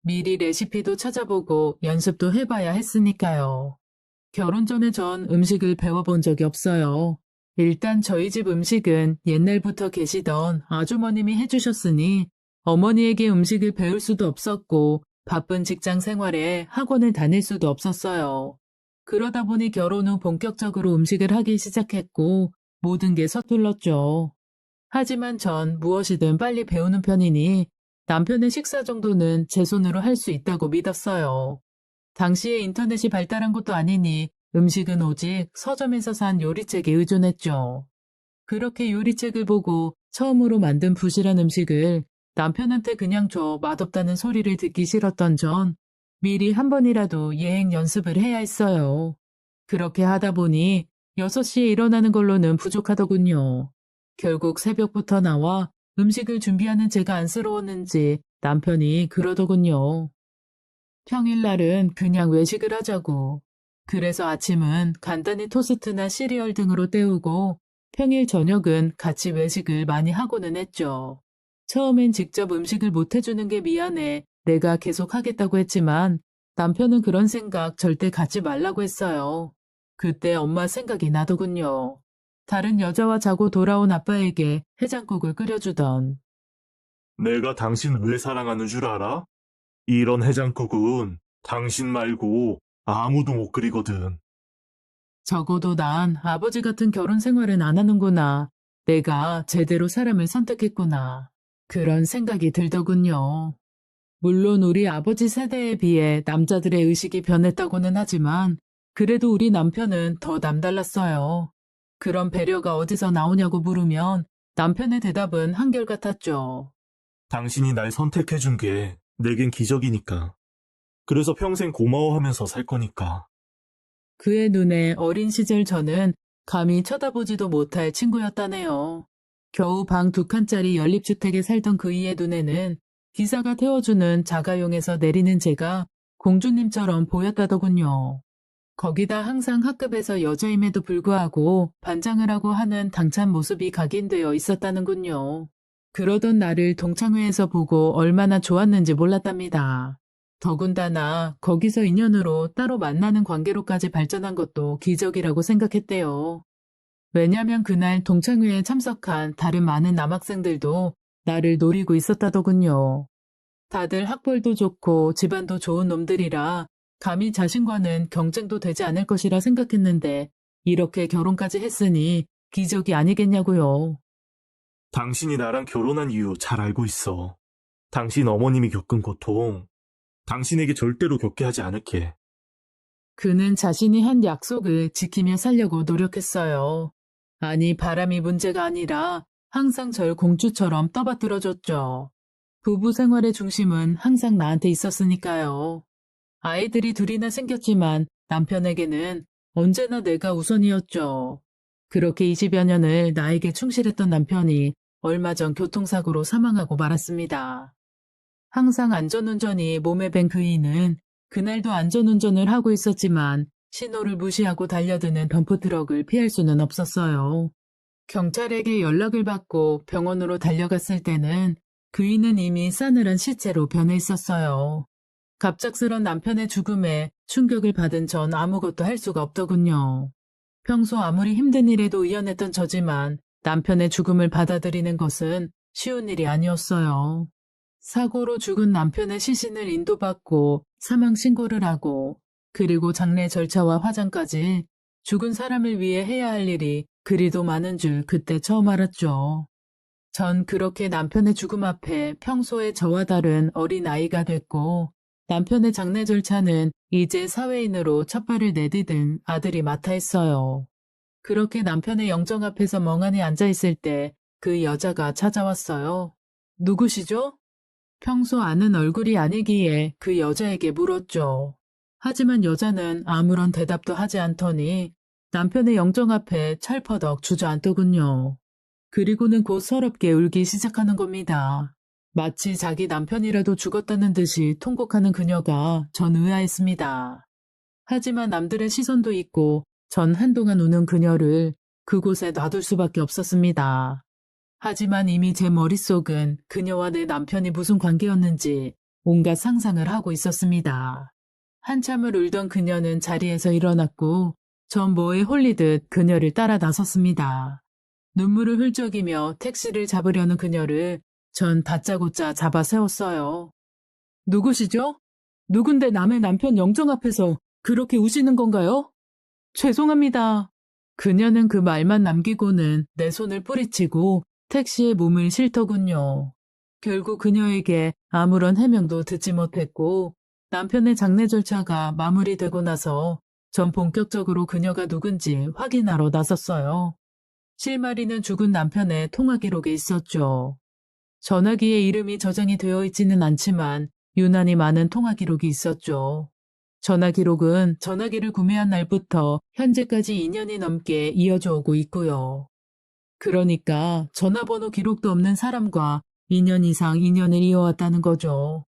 미리 레시피도 찾아보고 연습도 해봐야 했으니까요. 결혼 전에 전 음식을 배워본 적이 없어요. 일단 저희 집 음식은 옛날부터 계시던 아주머님이 해주셨으니 어머니에게 음식을 배울 수도 없었고 바쁜 직장 생활에 학원을 다닐 수도 없었어요. 그러다 보니 결혼 후 본격적으로 음식을 하기 시작했고 모든 게 서툴렀죠. 하지만 전 무엇이든 빨리 배우는 편이니 남편의 식사 정도는 제 손으로 할 수 있다고 믿었어요. 당시에 인터넷이 발달한 것도 아니니 음식은 오직 서점에서 산 요리책에 의존했죠. 그렇게 요리책을 보고 처음으로 만든 부실한 음식을 남편한테 그냥 줘 맛없다는 소리를 듣기 싫었던 전 미리 한 번이라도 예행 연습을 해야 했어요. 그렇게 하다 보니 6시에 일어나는 걸로는 부족하더군요. 결국 새벽부터 나와 음식을 준비하는 제가 안쓰러웠는지 남편이 그러더군요. 평일날은 그냥 외식을 하자고. 그래서 아침은 간단히 토스트나 시리얼 등으로 때우고 평일 저녁은 같이 외식을 많이 하고는 했죠. 처음엔 직접 음식을 못 해주는 게 미안해 내가 계속 하겠다고 했지만 남편은 그런 생각 절대 갖지 말라고 했어요. 그때 엄마 생각이 나더군요. 다른 여자와 자고 돌아온 아빠에게 해장국을 끓여주던. 내가 당신 왜 사랑하는 줄 알아? 이런 해장국은 당신 말고 아무도 못 끓이거든. 적어도 난 아버지 같은 결혼 생활은 안 하는구나. 내가 제대로 사람을 선택했구나. 그런 생각이 들더군요. 물론 우리 아버지 세대에 비해 남자들의 의식이 변했다고는 하지만 그래도 우리 남편은 더 남달랐어요. 그런 배려가 어디서 나오냐고 물으면 남편의 대답은 한결같았죠. 당신이 날 선택해준 게 내겐 기적이니까. 그래서 평생 고마워하면서 살 거니까. 그의 눈에 어린 시절 저는 감히 쳐다보지도 못할 친구였다네요. 겨우 방 2칸짜리 연립주택에 살던 그이의 눈에는 기사가 태워주는 자가용에서 내리는 제가 공주님처럼 보였다더군요. 거기다 항상 학급에서 여자임에도 불구하고 반장을 하고 하는 당찬 모습이 각인되어 있었다는군요. 그러던 나를 동창회에서 보고 얼마나 좋았는지 몰랐답니다. 더군다나 거기서 인연으로 따로 만나는 관계로까지 발전한 것도 기적이라고 생각했대요. 왜냐면 그날 동창회에 참석한 다른 많은 남학생들도 나를 노리고 있었다더군요. 다들 학벌도 좋고 집안도 좋은 놈들이라 감히 자신과는 경쟁도 되지 않을 것이라 생각했는데 이렇게 결혼까지 했으니 기적이 아니겠냐고요. 당신이 나랑 결혼한 이유 잘 알고 있어. 당신 어머님이 겪은 고통, 당신에게 절대로 겪게 하지 않을게. 그는 자신이 한 약속을 지키며 살려고 노력했어요. 아니, 바람이 문제가 아니라 항상 절 공주처럼 떠받들어줬죠. 부부 생활의 중심은 항상 나한테 있었으니까요. 아이들이 둘이나 생겼지만 남편에게는 언제나 내가 우선이었죠. 그렇게 20여 년을 나에게 충실했던 남편이 얼마 전 교통사고로 사망하고 말았습니다. 항상 안전운전이 몸에 밴 그이는 그날도 안전운전을 하고 있었지만 신호를 무시하고 달려드는 덤프트럭을 피할 수는 없었어요. 경찰에게 연락을 받고 병원으로 달려갔을 때는 그이는 이미 싸늘한 시체로 변해 있었어요. 갑작스런 남편의 죽음에 충격을 받은 전 아무것도 할 수가 없더군요. 평소 아무리 힘든 일에도 의연했던 저지만 남편의 죽음을 받아들이는 것은 쉬운 일이 아니었어요. 사고로 죽은 남편의 시신을 인도받고 사망 신고를 하고 그리고 장례 절차와 화장까지 죽은 사람을 위해 해야 할 일이 그리도 많은 줄 그때 처음 알았죠. 전 그렇게 남편의 죽음 앞에 평소에 저와 다른 어린 아이가 됐고 남편의 장례 절차는 이제 사회인으로 첫 발을 내디딘 아들이 맡아 했어요. 그렇게 남편의 영정 앞에서 멍하니 앉아있을 때 그 여자가 찾아왔어요. 누구시죠? 평소 아는 얼굴이 아니기에 그 여자에게 물었죠. 하지만 여자는 아무런 대답도 하지 않더니 남편의 영정 앞에 철퍼덕 주저앉더군요. 그리고는 곧 서럽게 울기 시작하는 겁니다. 마치 자기 남편이라도 죽었다는 듯이 통곡하는 그녀가 전 의아했습니다. 하지만 남들의 시선도 있고 전 한동안 우는 그녀를 그곳에 놔둘 수밖에 없었습니다. 하지만 이미 제 머릿속은 그녀와 내 남편이 무슨 관계였는지 온갖 상상을 하고 있었습니다. 한참을 울던 그녀는 자리에서 일어났고 전 뭐에 홀리듯 그녀를 따라 나섰습니다. 눈물을 훌쩍이며 택시를 잡으려는 그녀를 전 다짜고짜 잡아 세웠어요. 누구시죠? 누군데 남의 남편 영정 앞에서 그렇게 우시는 건가요? 죄송합니다. 그녀는 그 말만 남기고는 내 손을 뿌리치고 택시에 몸을 실더군요. 결국 그녀에게 아무런 해명도 듣지 못했고 남편의 장례 절차가 마무리되고 나서 전 본격적으로 그녀가 누군지 확인하러 나섰어요. 실마리는 죽은 남편의 통화 기록에 있었죠. 전화기에 이름이 저장이 되어 있지는 않지만 유난히 많은 통화 기록이 있었죠. 전화 기록은 전화기를 구매한 날부터 현재까지 2년이 넘게 이어져 오고 있고요. 그러니까 전화번호 기록도 없는 사람과 2년 이상 인연을 이어왔다는 거죠.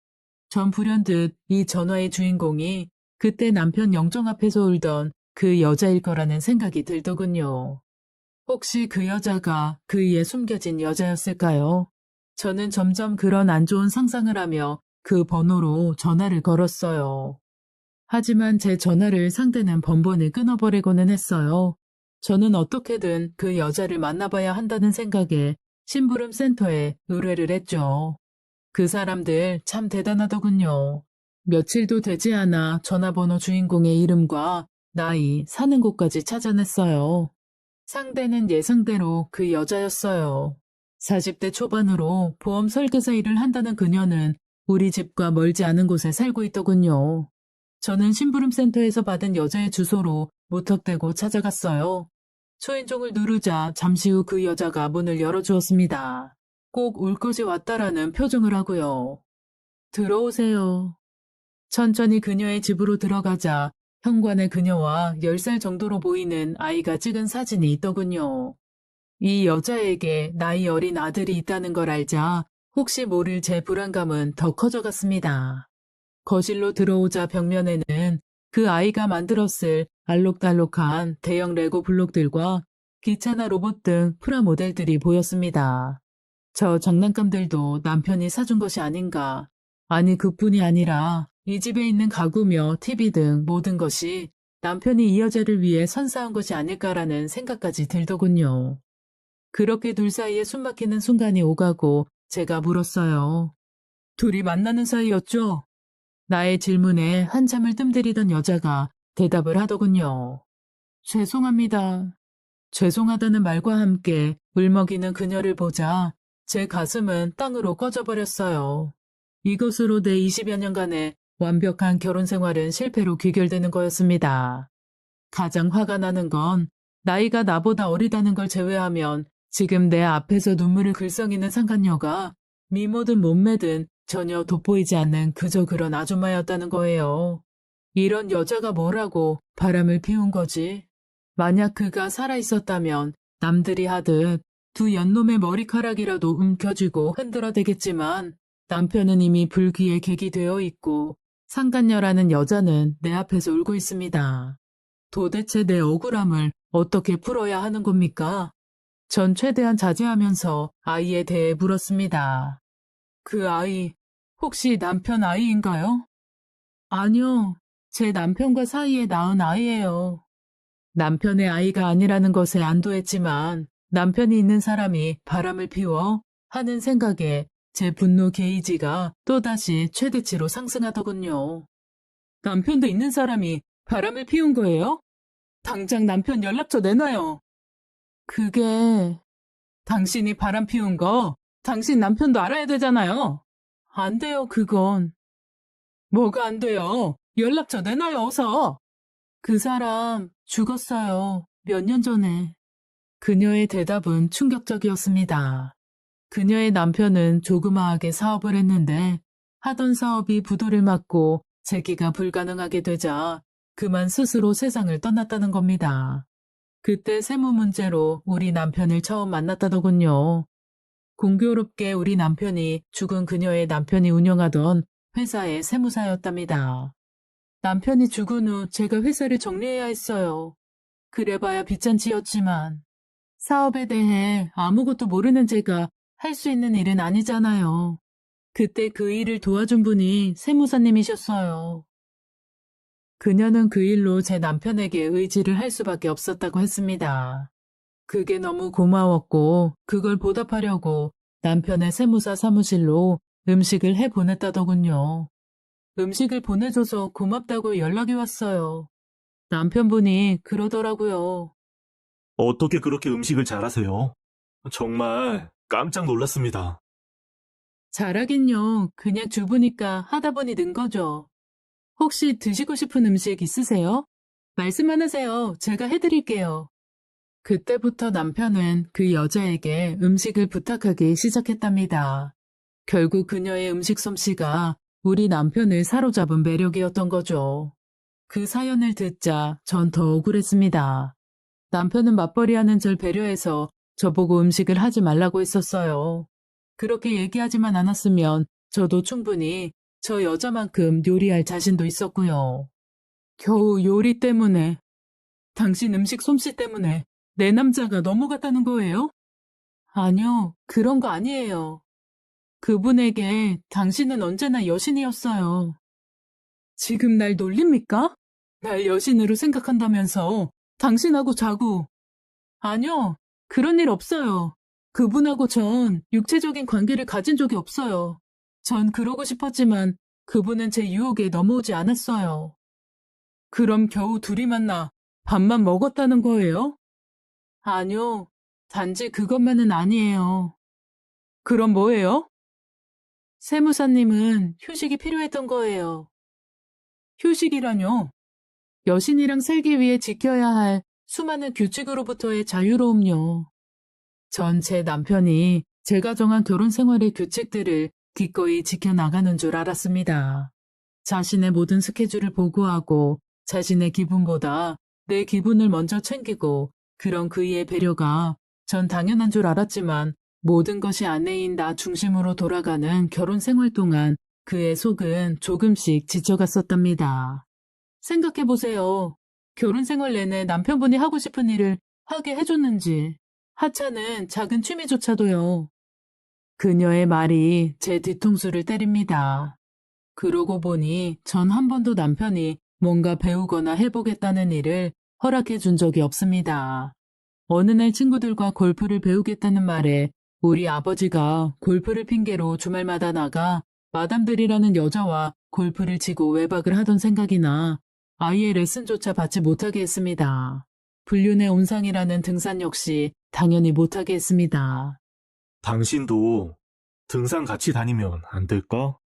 전 불현듯 이 전화의 주인공이 그때 남편 영정 앞에서 울던 그 여자일 거라는 생각이 들더군요. 혹시 그 여자가 그이에 숨겨진 여자였을까요? 저는 점점 그런 안 좋은 상상을 하며 그 번호로 전화를 걸었어요. 하지만 제 전화를 상대는 번번이 끊어버리고는 했어요. 저는 어떻게든 그 여자를 만나봐야 한다는 생각에 심부름 센터에 의뢰를 했죠. 그 사람들 참 대단하더군요. 며칠도 되지 않아 전화번호 주인공의 이름과 나이, 사는 곳까지 찾아냈어요. 상대는 예상대로 그 여자였어요. 40대 초반으로 보험 설계사 일을 한다는 그녀는 우리 집과 멀지 않은 곳에 살고 있더군요. 저는 심부름센터에서 받은 여자의 주소로 무턱대고 찾아갔어요. 초인종을 누르자 잠시 후 그 여자가 문을 열어주었습니다. 꼭 올 것이 왔다라는 표정을 하고요. 들어오세요. 천천히 그녀의 집으로 들어가자 현관에 그녀와 10살 정도로 보이는 아이가 찍은 사진이 있더군요. 이 여자에게 나이 어린 아들이 있다는 걸 알자 혹시 모를 제 불안감은 더 커져갔습니다. 거실로 들어오자 벽면에는 그 아이가 만들었을 알록달록한 대형 레고 블록들과 기차나 로봇 등 프라모델들이 보였습니다. 저 장난감들도 남편이 사준 것이 아닌가. 아니, 그뿐이 아니라 이 집에 있는 가구며 TV 등 모든 것이 남편이 이 여자를 위해 선사한 것이 아닐까라는 생각까지 들더군요. 그렇게 둘 사이에 숨막히는 순간이 오가고 제가 물었어요. 둘이 만나는 사이였죠? 나의 질문에 한참을 뜸들이던 여자가 대답을 하더군요. 죄송합니다. 죄송하다는 말과 함께 울먹이는 그녀를 보자 제 가슴은 땅으로 꺼져버렸어요. 이것으로 내 20여 년간의 완벽한 결혼 생활은 실패로 귀결되는 거였습니다. 가장 화가 나는 건 나이가 나보다 어리다는 걸 제외하면 지금 내 앞에서 눈물을 글썽이는 상간녀가 미모든 몸매든 전혀 돋보이지 않는 그저 그런 아줌마였다는 거예요. 이런 여자가 뭐라고 바람을 피운 거지? 만약 그가 살아있었다면 남들이 하듯 두 연놈의 머리카락이라도 움켜쥐고 흔들어대겠지만 남편은 이미 불귀에 객이 되어 있고 상간녀라는 여자는 내 앞에서 울고 있습니다. 도대체 내 억울함을 어떻게 풀어야 하는 겁니까? 전 최대한 자제하면서 아이에 대해 물었습니다. 그 아이, 혹시 남편 아이인가요? 아니요, 제 남편과 사이에 낳은 아이예요. 남편의 아이가 아니라는 것에 안도했지만 남편이 있는 사람이 바람을 피워 하는 생각에 제 분노 게이지가 또다시 최대치로 상승하더군요. 남편도 있는 사람이 바람을 피운 거예요? 당장 남편 연락처 내놔요. 그게 당신이 바람 피운 거 당신 남편도 알아야 되잖아요. 안 돼요, 그건. 뭐가 안 돼요? 연락처 내놔요, 어서. 그 사람 죽었어요. 몇 년 전에. 그녀의 대답은 충격적이었습니다. 그녀의 남편은 조그마하게 사업을 했는데 하던 사업이 부도를 맞고 재기가 불가능하게 되자 그만 스스로 세상을 떠났다는 겁니다. 그때 세무 문제로 우리 남편을 처음 만났다더군요. 공교롭게 우리 남편이 죽은 그녀의 남편이 운영하던 회사의 세무사였답니다. 남편이 죽은 후 제가 회사를 정리해야 했어요. 그래봐야 빚잔치였지만 사업에 대해 아무것도 모르는 제가 할 수 있는 일은 아니잖아요. 그때 그 일을 도와준 분이 세무사님이셨어요. 그녀는 그 일로 제 남편에게 의지를 할 수밖에 없었다고 했습니다. 그게 너무 고마웠고 그걸 보답하려고 남편의 세무사 사무실로 음식을 해보냈다더군요. 음식을 보내줘서 고맙다고 연락이 왔어요. 남편분이 그러더라고요. 어떻게 그렇게 음식을 잘하세요? 정말 깜짝 놀랐습니다. 잘하긴요. 그냥 주부니까 하다 보니 는 거죠. 혹시 드시고 싶은 음식 있으세요? 말씀만 하세요. 제가 해드릴게요. 그때부터 남편은 그 여자에게 음식을 부탁하기 시작했답니다. 결국 그녀의 음식 솜씨가 우리 남편을 사로잡은 매력이었던 거죠. 그 사연을 듣자 전 더 억울했습니다. 남편은 맞벌이하는 절 배려해서 저보고 음식을 하지 말라고 했었어요. 그렇게 얘기하지만 않았으면 저도 충분히 저 여자만큼 요리할 자신도 있었고요. 겨우 요리 때문에, 당신 음식 솜씨 때문에 내 남자가 넘어갔다는 거예요? 아니요, 그런 거 아니에요. 그분에게 당신은 언제나 여신이었어요. 지금 날 놀립니까? 날 여신으로 생각한다면서 당신하고 자고. 아니요, 그런 일 없어요. 그분하고 전 육체적인 관계를 가진 적이 없어요. 전 그러고 싶었지만 그분은 제 유혹에 넘어오지 않았어요. 그럼 겨우 둘이 만나 밥만 먹었다는 거예요? 아니요, 단지 그것만은 아니에요. 그럼 뭐예요? 세무사님은 휴식이 필요했던 거예요. 휴식이라뇨? 여신이랑 살기 위해 지켜야 할 수많은 규칙으로부터의 자유로움요. 전 제 남편이 제가 정한 결혼 생활의 규칙들을 기꺼이 지켜나가는 줄 알았습니다. 자신의 모든 스케줄을 보고하고 자신의 기분보다 내 기분을 먼저 챙기고 그런 그이의 배려가 전 당연한 줄 알았지만 모든 것이 아내인 나 중심으로 돌아가는 결혼 생활 동안 그의 속은 조금씩 지쳐갔었답니다. 생각해보세요. 결혼 생활 내내 남편분이 하고 싶은 일을 하게 해줬는지, 하찮은 작은 취미조차도요. 그녀의 말이 제 뒤통수를 때립니다. 그러고 보니 전 한 번도 남편이 뭔가 배우거나 해보겠다는 일을 허락해 준 적이 없습니다. 어느 날 친구들과 골프를 배우겠다는 말에 우리 아버지가 골프를 핑계로 주말마다 나가 마담들이라는 여자와 골프를 치고 외박을 하던 생각이 나 아이의 레슨조차 받지 못하게 했습니다. 불륜의 온상이라는 등산 역시 당연히 못하게 했습니다. 당신도 등산 같이 다니면 안 될까?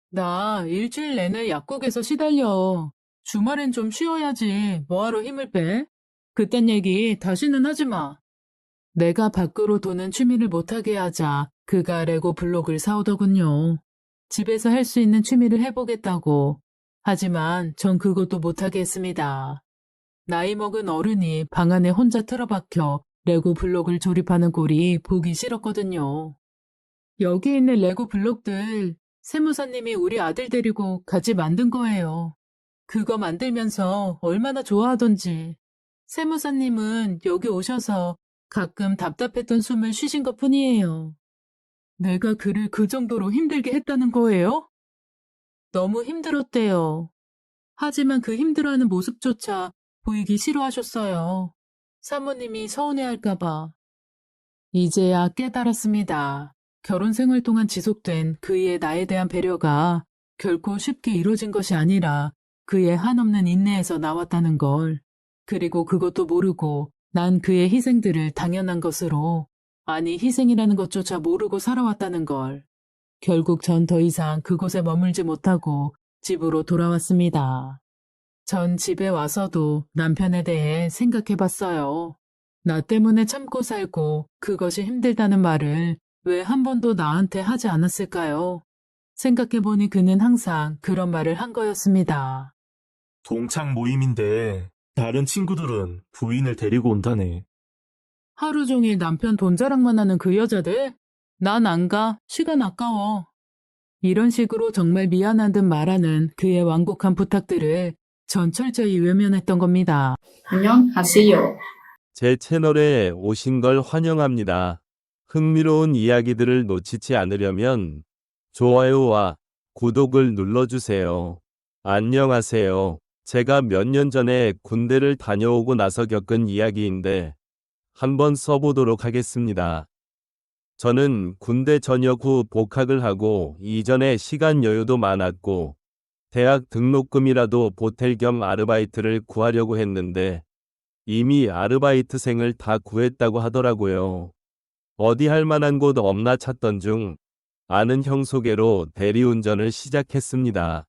나 일주일 내내 약국에서 시달려. 주말엔 좀 쉬어야지. 뭐하러 힘을 빼? 그딴 얘기 다시는 하지 마. 내가 밖으로 도는 취미를 못하게 하자 그가 레고 블록을 사오더군요. 집에서 할 수 있는 취미를 해보겠다고. 하지만 전 그것도 못하게 했습니다. 나이 먹은 어른이 방 안에 혼자 틀어박혀 레고 블록을 조립하는 꼴이 보기 싫었거든요. 여기 있는 레고 블록들 세무사님이 우리 아들 데리고 같이 만든 거예요. 그거 만들면서 얼마나 좋아하던지. 세무사님은 여기 오셔서 가끔 답답했던 숨을 쉬신 것 뿐이에요. 내가 그를 그 정도로 힘들게 했다는 거예요? 너무 힘들었대요. 하지만 그 힘들어하는 모습조차 보이기 싫어하셨어요. 사모님이 서운해할까봐. 이제야 깨달았습니다. 결혼 생활 동안 지속된 그의 나에 대한 배려가 결코 쉽게 이루어진 것이 아니라 그의 한없는 인내에서 나왔다는 걸. 그리고 그것도 모르고 난 그의 희생들을 당연한 것으로, 아니 희생이라는 것조차 모르고 살아왔다는 걸. 결국 전 더 이상 그곳에 머물지 못하고 집으로 돌아왔습니다. 전 집에 와서도 남편에 대해 생각해봤어요. 나 때문에 참고 살고 그것이 힘들다는 말을 왜 한 번도 나한테 하지 않았을까요? 생각해보니 그는 항상 그런 말을 한 거였습니다. 동창 모임인데 다른 친구들은 부인을 데리고 온다네. 하루 종일 남편 돈 자랑만 하는 그 여자들? 난 안 가. 시간 아까워. 이런 식으로 정말 미안한 듯 말하는 그의 완곡한 부탁들을 전 철저히 외면했던 겁니다. 안녕하세요. 제 채널에 오신 걸 환영합니다. 흥미로운 이야기들을 놓치지 않으려면 좋아요와 구독을 눌러주세요. 안녕하세요. 제가 몇 년 전에 군대를 다녀오고 나서 겪은 이야기인데 한번 써보도록 하겠습니다. 저는 군대 전역 후 복학을 하고 이전에 시간 여유도 많았고 대학 등록금이라도 보탤 겸 아르바이트를 구하려고 했는데 이미 아르바이트생을 다 구했다고 하더라고요. 어디 할 만한 곳 없나 찾던 중 아는 형 소개로 대리운전을 시작했습니다.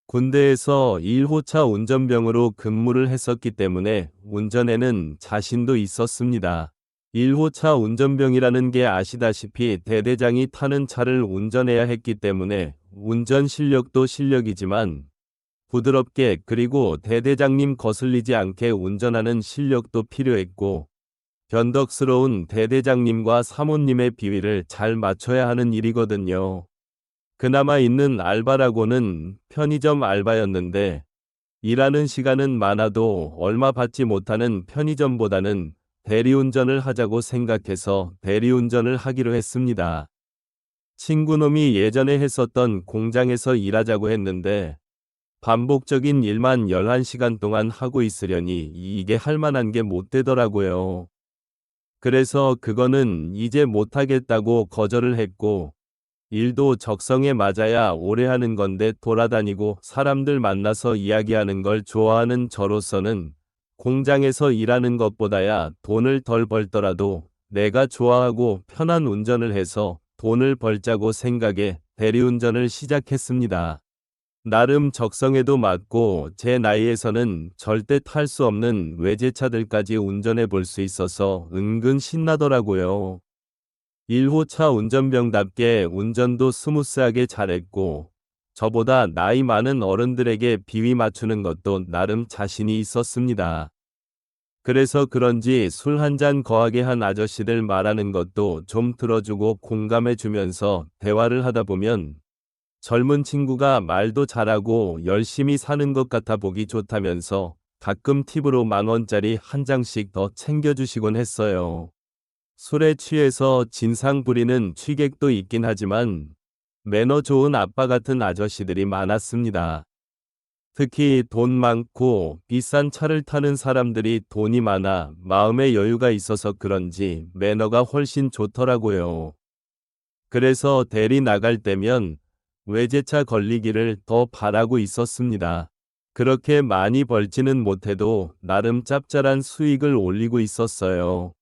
군대에서 1호차 운전병으로 근무를 했었기 때문에 운전에는 자신도 있었습니다. 1호차 운전병이라는 게 아시다시피 대대장이 타는 차를 운전해야 했기 때문에 운전 실력도 실력이지만 부드럽게 그리고 대대장님 거슬리지 않게 운전하는 실력도 필요했고 변덕스러운 대대장님과 사모님의 비위를 잘 맞춰야 하는 일이거든요. 그나마 있는 알바라고는 편의점 알바였는데 일하는 시간은 많아도 얼마 받지 못하는 편의점보다는 대리운전을 하자고 생각해서 대리운전을 하기로 했습니다. 친구놈이 예전에 했었던 공장에서 일하자고 했는데 반복적인 일만 11시간 동안 하고 있으려니 이게 할 만한 게 못 되더라고요. 그래서 그거는 이제 못하겠다고 거절을 했고 일도 적성에 맞아야 오래 하는 건데 돌아다니고 사람들 만나서 이야기하는 걸 좋아하는 저로서는 공장에서 일하는 것보다야 돈을 덜 벌더라도 내가 좋아하고 편한 운전을 해서 돈을 벌자고 생각해 대리운전을 시작했습니다. 나름 적성에도 맞고 제 나이에서는 절대 탈 수 없는 외제차들까지 운전해 볼 수 있어서 은근 신나더라고요. 1호차 운전병답게 운전도 스무스하게 잘했고 저보다 나이 많은 어른들에게 비위 맞추는 것도 나름 자신이 있었습니다. 그래서 그런지 술 한 잔 거하게 한 아저씨들 말하는 것도 좀 들어주고 공감해주면서 대화를 하다 보면 젊은 친구가 말도 잘하고 열심히 사는 것 같아 보기 좋다면서 가끔 팁으로 10,000원짜리 한 장씩 더 챙겨주시곤 했어요. 술에 취해서 진상 부리는 취객도 있긴 하지만 매너 좋은 아빠 같은 아저씨들이 많았습니다. 특히 돈 많고 비싼 차를 타는 사람들이 돈이 많아 마음의 여유가 있어서 그런지 매너가 훨씬 좋더라고요. 그래서 대리 나갈 때면 외제차 걸리기를 더 바라고 있었습니다. 그렇게 많이 벌지는 못해도 나름 짭짤한 수익을 올리고 있었어요.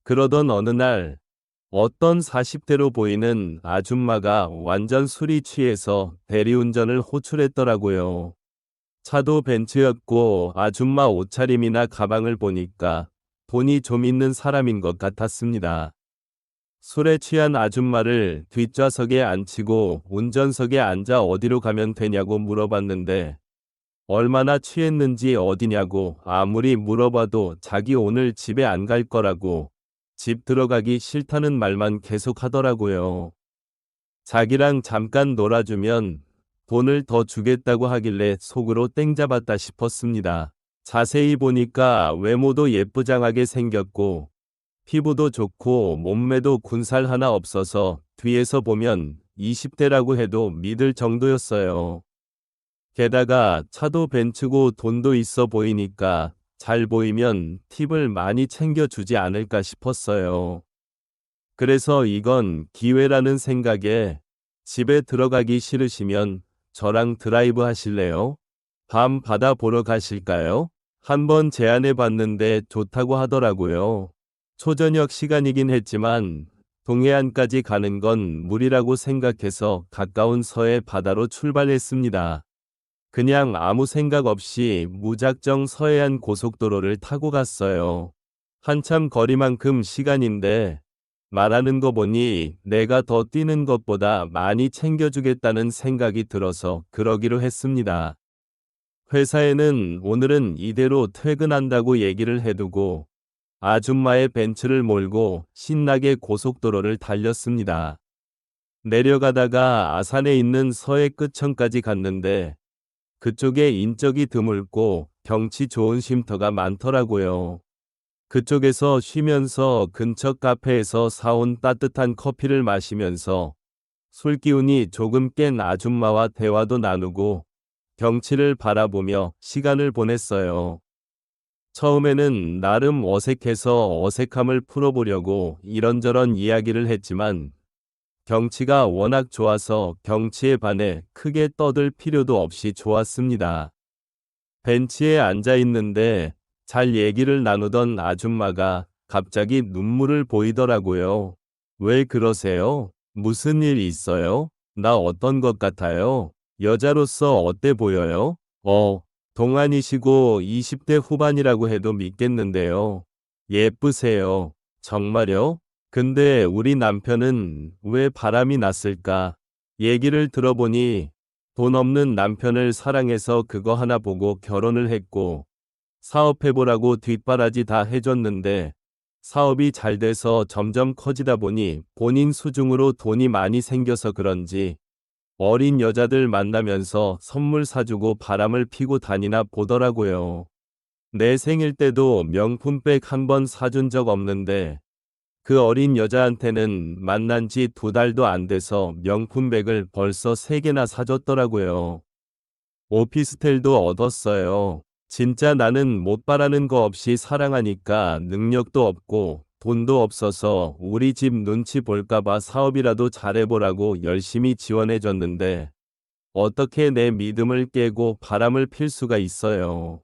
그러던 어느 날 어떤 40대로 보이는 아줌마가 완전 술이 취해서 대리운전을 호출했더라고요. 차도 벤츠였고 아줌마 옷차림이나 가방을 보니까 돈이 좀 있는 사람인 것 같았습니다. 술에 취한 아줌마를 뒷좌석에 앉히고 운전석에 앉아 어디로 가면 되냐고 물어봤는데 얼마나 취했는지 어디냐고 아무리 물어봐도 자기 오늘 집에 안 갈 거라고 집 들어가기 싫다는 말만 계속 하더라고요. 자기랑 잠깐 놀아주면 돈을 더 주겠다고 하길래 속으로 땡 잡았다 싶었습니다. 자세히 보니까 외모도 예쁘장하게 생겼고 피부도 좋고 몸매도 군살 하나 없어서 뒤에서 보면 20대라고 해도 믿을 정도였어요. 게다가 차도 벤츠고 돈도 있어 보이니까 잘 보이면 팁을 많이 챙겨주지 않을까 싶었어요. 그래서 이건 기회라는 생각에 집에 들어가기 싫으시면 저랑 드라이브 하실래요? 밤 바다 보러 가실까요? 한번 제안해 봤는데 좋다고 하더라고요. 초저녁 시간이긴 했지만 동해안까지 가는 건 무리라고 생각해서 가까운 서해 바다로 출발했습니다. 그냥 아무 생각 없이 무작정 서해안 고속도로를 타고 갔어요. 한참 거리만큼 시간인데 말하는 거 보니 내가 더 뛰는 것보다 많이 챙겨주겠다는 생각이 들어서 그러기로 했습니다. 회사에는 오늘은 이대로 퇴근한다고 얘기를 해두고 아줌마의 벤츠를 몰고 신나게 고속도로를 달렸습니다. 내려가다가 아산에 있는 서해 끝천까지 갔는데 그쪽에 인적이 드물고 경치 좋은 쉼터가 많더라고요. 그쪽에서 쉬면서 근처 카페에서 사온 따뜻한 커피를 마시면서 술 기운이 조금 깬 아줌마와 대화도 나누고 경치를 바라보며 시간을 보냈어요. 처음에는 나름 어색해서 어색함을 풀어보려고 이런저런 이야기를 했지만 경치가 워낙 좋아서 경치에 반해 크게 떠들 필요도 없이 좋았습니다. 벤치에 앉아 있는데 잘 얘기를 나누던 아줌마가 갑자기 눈물을 보이더라고요. 왜 그러세요? 무슨 일 있어요? 나 어떤 것 같아요? 여자로서 어때 보여요? 동안이시고 20대 후반이라고 해도 믿겠는데요. 예쁘세요. 정말요? 근데 우리 남편은 왜 바람이 났을까? 얘기를 들어보니 돈 없는 남편을 사랑해서 그거 하나 보고 결혼을 했고 사업해보라고 뒷바라지 다 해줬는데 사업이 잘 돼서 점점 커지다 보니 본인 수중으로 돈이 많이 생겨서 그런지 어린 여자들 만나면서 선물 사주고 바람을 피고 다니나 보더라고요. 내 생일 때도 명품백 한 번 사준 적 없는데 그 어린 여자한테는 만난 지 2달도 안 돼서 명품백을 벌써 3개나 사줬더라고요. 오피스텔도 얻었어요. 진짜 나는 못 바라는 거 없이 사랑하니까 능력도 없고 돈도 없어서 우리 집 눈치 볼까봐 사업이라도 잘해보라고 열심히 지원해줬는데 어떻게 내 믿음을 깨고 바람을 필 수가 있어요.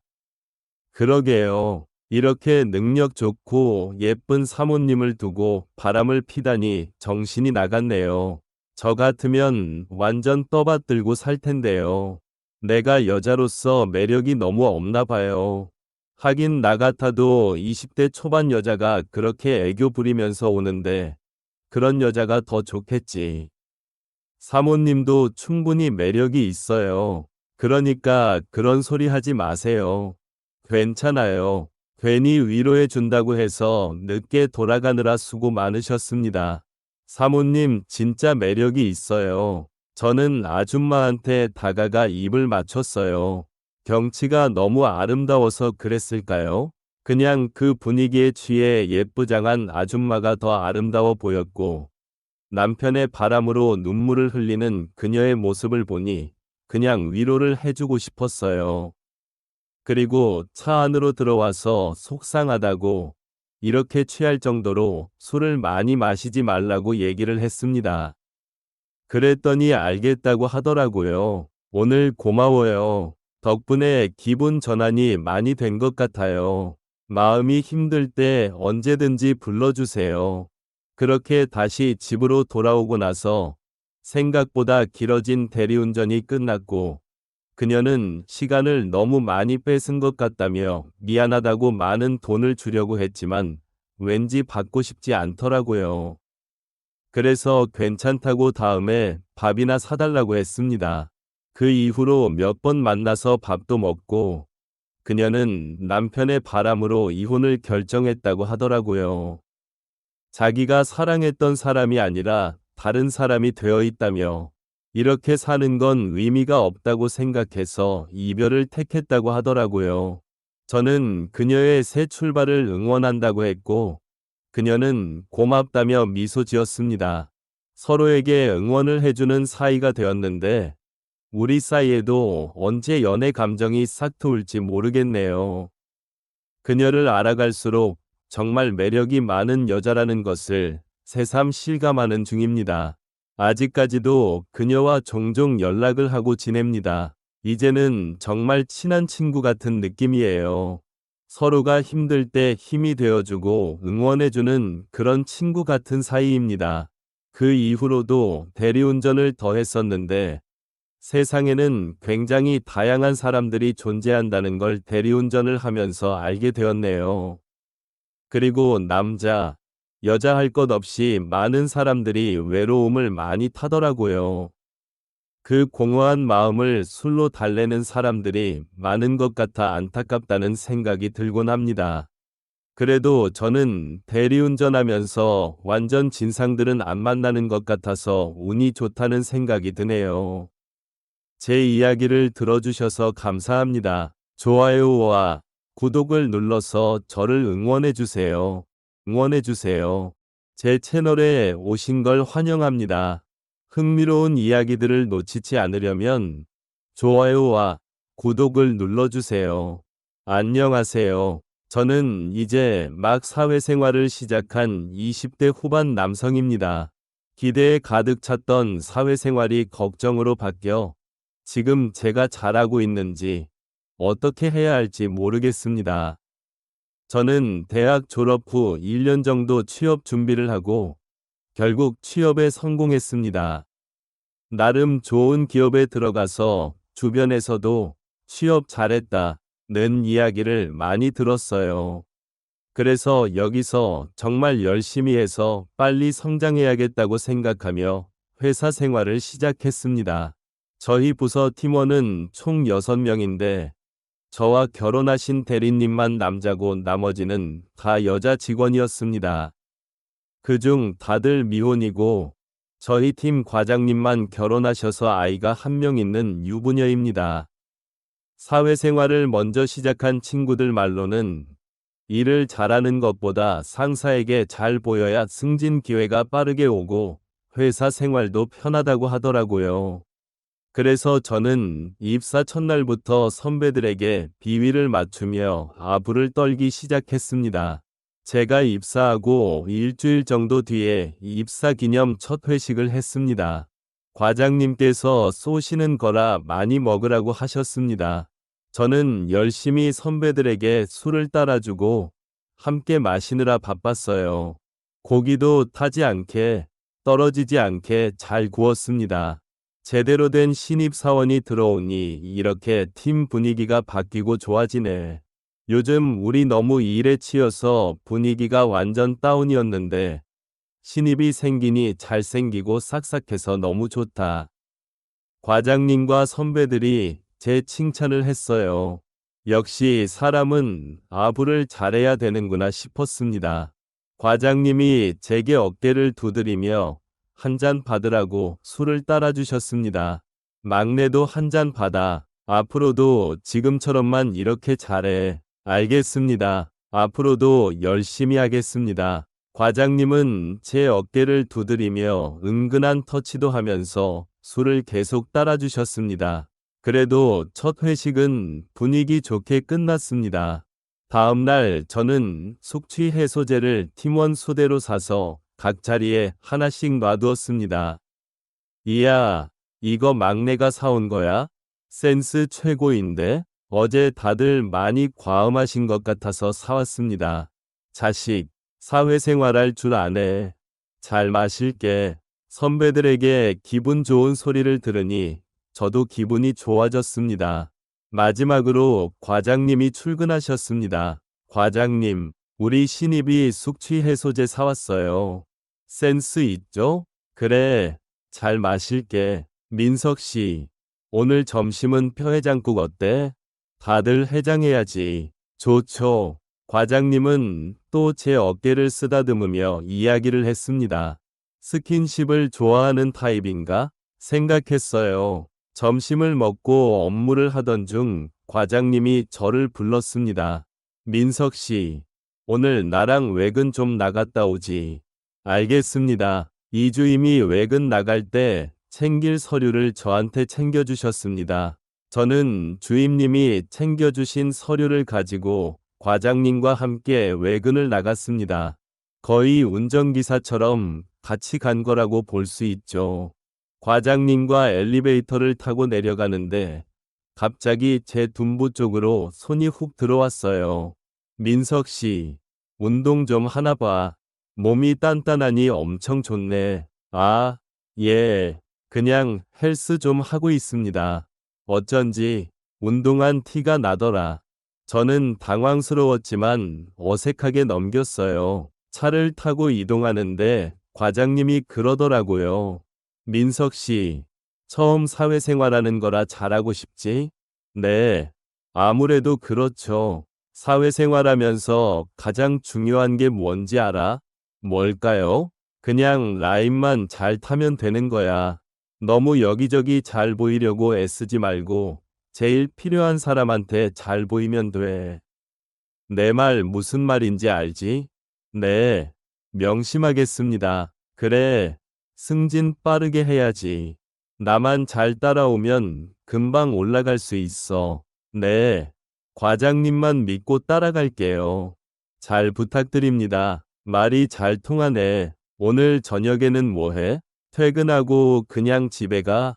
그러게요. 이렇게 능력 좋고 예쁜 사모님을 두고 바람을 피다니 정신이 나갔네요. 저 같으면 완전 떠받들고 살 텐데요. 내가 여자로서 매력이 너무 없나 봐요. 하긴 나 같아도 20대 초반 여자가 그렇게 애교 부리면서 오는데 그런 여자가 더 좋겠지. 사모님도 충분히 매력이 있어요. 그러니까 그런 소리 하지 마세요. 괜찮아요. 괜히 위로해 준다고 해서 늦게 돌아가느라 수고 많으셨습니다. 사모님 진짜 매력이 있어요. 저는 아줌마한테 다가가 입을 맞췄어요. 경치가 너무 아름다워서 그랬을까요? 그냥 그 분위기에 취해 예쁘장한 아줌마가 더 아름다워 보였고, 남편의 바람으로 눈물을 흘리는 그녀의 모습을 보니 그냥 위로를 해주고 싶었어요. 그리고 차 안으로 들어와서 속상하다고 이렇게 취할 정도로 술을 많이 마시지 말라고 얘기를 했습니다. 그랬더니 알겠다고 하더라고요. 오늘 고마워요. 덕분에 기분 전환이 많이 된 것 같아요. 마음이 힘들 때 언제든지 불러주세요. 그렇게 다시 집으로 돌아오고 나서 생각보다 길어진 대리운전이 끝났고, 그녀는 시간을 너무 많이 뺏은 것 같다며 미안하다고 많은 돈을 주려고 했지만 왠지 받고 싶지 않더라고요. 그래서 괜찮다고 다음에 밥이나 사달라고 했습니다. 그 이후로 몇 번 만나서 밥도 먹고, 그녀는 남편의 바람으로 이혼을 결정했다고 하더라고요. 자기가 사랑했던 사람이 아니라 다른 사람이 되어 있다며, 이렇게 사는 건 의미가 없다고 생각해서 이별을 택했다고 하더라고요. 저는 그녀의 새 출발을 응원한다고 했고, 그녀는 고맙다며 미소 지었습니다. 서로에게 응원을 해주는 사이가 되었는데, 우리 사이에도 언제 연애 감정이 싹 트올지 모르겠네요. 그녀를 알아갈수록 정말 매력이 많은 여자라는 것을 새삼 실감하는 중입니다. 아직까지도 그녀와 종종 연락을 하고 지냅니다. 이제는 정말 친한 친구 같은 느낌이에요. 서로가 힘들 때 힘이 되어주고 응원해주는 그런 친구 같은 사이입니다. 그 이후로도 대리운전을 더 했었는데, 세상에는 굉장히 다양한 사람들이 존재한다는 걸 대리운전을 하면서 알게 되었네요. 그리고 남자, 여자 할 것 없이 많은 사람들이 외로움을 많이 타더라고요. 그 공허한 마음을 술로 달래는 사람들이 많은 것 같아 안타깝다는 생각이 들곤 합니다. 그래도 저는 대리운전하면서 완전 진상들은 안 만나는 것 같아서 운이 좋다는 생각이 드네요. 제 이야기를 들어주셔서 감사합니다. 좋아요와 구독을 눌러서 저를 응원해주세요. 응원해주세요. 제 채널에 오신 걸 환영합니다. 흥미로운 이야기들을 놓치지 않으려면 좋아요와 구독을 눌러주세요. 안녕하세요. 저는 이제 막 사회생활을 시작한 20대 후반 남성입니다. 기대에 가득 찼던 사회생활이 걱정으로 바뀌어 지금 제가 잘하고 있는지 어떻게 해야 할지 모르겠습니다. 저는 대학 졸업 후 1년 정도 취업 준비를 하고 결국 취업에 성공했습니다. 나름 좋은 기업에 들어가서 주변에서도 취업 잘했다는 이야기를 많이 들었어요. 그래서 여기서 정말 열심히 해서 빨리 성장해야겠다고 생각하며 회사 생활을 시작했습니다. 저희 부서 팀원은 총 6명인데 저와 결혼하신 대리님만 남자고 나머지는 다 여자 직원이었습니다. 그중 다들 미혼이고 저희 팀 과장님만 결혼하셔서 아이가 1명 있는 유부녀입니다. 사회생활을 먼저 시작한 친구들 말로는 일을 잘하는 것보다 상사에게 잘 보여야 승진 기회가 빠르게 오고 회사 생활도 편하다고 하더라고요. 그래서 저는 입사 첫날부터 선배들에게 비위를 맞추며 아부를 떨기 시작했습니다. 제가 입사하고 일주일 정도 뒤에 입사 기념 첫 회식을 했습니다. 과장님께서 쏘시는 거라 많이 먹으라고 하셨습니다. 저는 열심히 선배들에게 술을 따라주고 함께 마시느라 바빴어요. 고기도 타지 않게, 떨어지지 않게 잘 구웠습니다. 제대로 된 신입사원이 들어오니 이렇게 팀 분위기가 바뀌고 좋아지네. 요즘 우리 너무 일에 치여서 분위기가 완전 다운이었는데 신입이 생기니 잘생기고 싹싹해서 너무 좋다. 과장님과 선배들이 제 칭찬을 했어요. 역시 사람은 아부를 잘해야 되는구나 싶었습니다. 과장님이 제게 어깨를 두드리며 한 잔 받으라고 술을 따라주셨습니다. 막내도 한 잔 받아. 앞으로도 지금처럼만 이렇게 잘해. 알겠습니다. 앞으로도 열심히 하겠습니다. 과장님은 제 어깨를 두드리며 은근한 터치도 하면서 술을 계속 따라주셨습니다. 그래도 첫 회식은 분위기 좋게 끝났습니다. 다음 날 저는 숙취 해소제를 팀원 수대로 사서 각 자리에 하나씩 놔두었습니다. 이야, 이거 막내가 사온 거야? 센스 최고인데? 어제 다들 많이 과음하신 것 같아서 사왔습니다. 자식, 사회생활할 줄 아네. 잘 마실게. 선배들에게 기분 좋은 소리를 들으니 저도 기분이 좋아졌습니다. 마지막으로 과장님이 출근하셨습니다. 과장님, 우리 신입이 숙취 해소제 사왔어요. 센스 있죠? 그래, 잘 마실게. 민석 씨, 오늘 점심은 뼈해장국 어때? 다들 해장해야지. 좋죠. 과장님은 또 제 어깨를 쓰다듬으며 이야기를 했습니다. 스킨십을 좋아하는 타입인가? 생각했어요. 점심을 먹고 업무를 하던 중 과장님이 저를 불렀습니다. 민석 씨, 오늘 나랑 외근 좀 나갔다 오지. 알겠습니다. 이주임이 외근 나갈 때 챙길 서류를 저한테 챙겨주셨습니다. 저는 주임님이 챙겨주신 서류를 가지고 과장님과 함께 외근을 나갔습니다. 거의 운전기사처럼 같이 간 거라고 볼 수 있죠. 과장님과 엘리베이터를 타고 내려가는데 갑자기 제 둔부 쪽으로 손이 훅 들어왔어요. 민석 씨, 운동 좀 하나 봐. 몸이 단단하니 엄청 좋네. 아, 예. 그냥 헬스 좀 하고 있습니다. 어쩐지 운동한 티가 나더라. 저는 당황스러웠지만 어색하게 넘겼어요. 차를 타고 이동하는데 과장님이 그러더라고요. 민석 씨, 처음 사회생활하는 거라 잘하고 싶지? 네, 아무래도 그렇죠. 사회생활하면서 가장 중요한 게 뭔지 알아? 뭘까요? 그냥 라인만 잘 타면 되는 거야. 너무 여기저기 잘 보이려고 애쓰지 말고 제일 필요한 사람한테 잘 보이면 돼. 내 말 무슨 말인지 알지? 네, 명심하겠습니다. 그래, 승진 빠르게 해야지. 나만 잘 따라오면 금방 올라갈 수 있어. 네, 과장님만 믿고 따라갈게요. 잘 부탁드립니다. 말이 잘 통하네. 오늘 저녁에는 뭐 해? 퇴근하고 그냥 집에 가?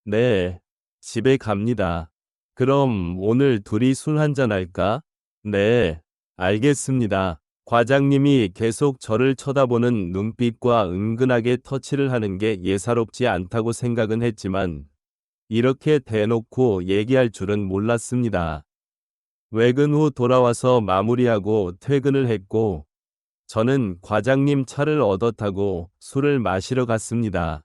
네, 집에 갑니다. 그럼 오늘 둘이 술 한잔 할까? 네, 알겠습니다. 과장님이 계속 저를 쳐다보는 눈빛과 은근하게 터치를 하는 게 예사롭지 않다고 생각은 했지만 이렇게 대놓고 얘기할 줄은 몰랐습니다. 외근 후 돌아와서 마무리하고 퇴근을 했고 저는 과장님 차를 얻어 타고 술을 마시러 갔습니다.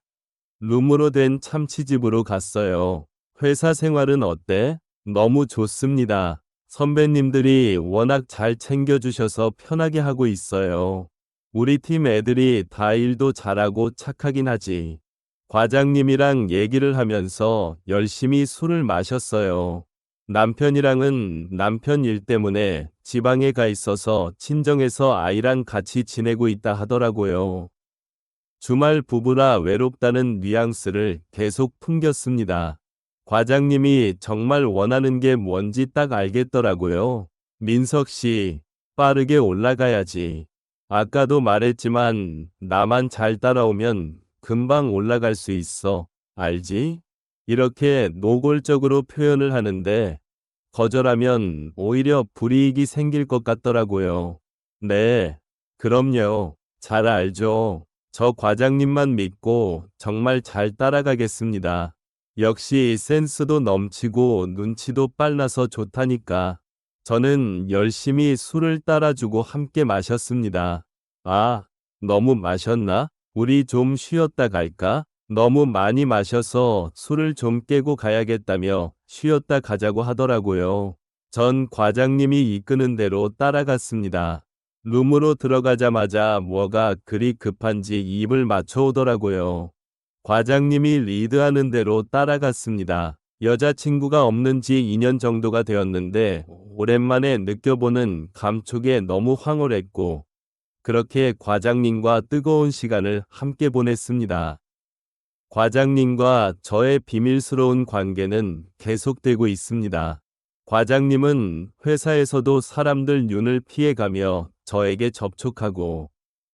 룸으로 된 참치집으로 갔어요. 회사 생활은 어때? 너무 좋습니다. 선배님들이 워낙 잘 챙겨주셔서 편하게 하고 있어요. 우리 팀 애들이 다 일도 잘하고 착하긴 하지. 과장님이랑 얘기를 하면서 열심히 술을 마셨어요. 남편이랑은 남편 일 때문에 지방에 가 있어서 친정에서 아이랑 같이 지내고 있다 하더라고요. 주말 부부라 외롭다는 뉘앙스를 계속 풍겼습니다. 과장님이 정말 원하는 게 뭔지 딱 알겠더라고요. 민석 씨, 빠르게 올라가야지. 아까도 말했지만 나만 잘 따라오면 금방 올라갈 수 있어. 알지? 이렇게 노골적으로 표현을 하는데 거절하면 오히려 불이익이 생길 것 같더라고요. 네, 그럼요. 잘 알죠. 저 과장님만 믿고 정말 잘 따라가겠습니다. 역시 센스도 넘치고 눈치도 빨라서 좋다니까. 저는 열심히 술을 따라주고 함께 마셨습니다. 아, 너무 마셨나? 우리 좀 쉬었다 갈까? 너무 많이 마셔서 술을 좀 깨고 가야겠다며 쉬었다 가자고 하더라고요. 전 과장님이 이끄는 대로 따라갔습니다. 룸으로 들어가자마자 뭐가 그리 급한지 입을 맞춰오더라고요. 과장님이 리드하는 대로 따라갔습니다. 여자친구가 없는 지 2년 정도가 되었는데 오랜만에 느껴보는 감촉에 너무 황홀했고 그렇게 과장님과 뜨거운 시간을 함께 보냈습니다. 과장님과 저의 비밀스러운 관계는 계속되고 있습니다. 과장님은 회사에서도 사람들 눈을 피해가며 저에게 접촉하고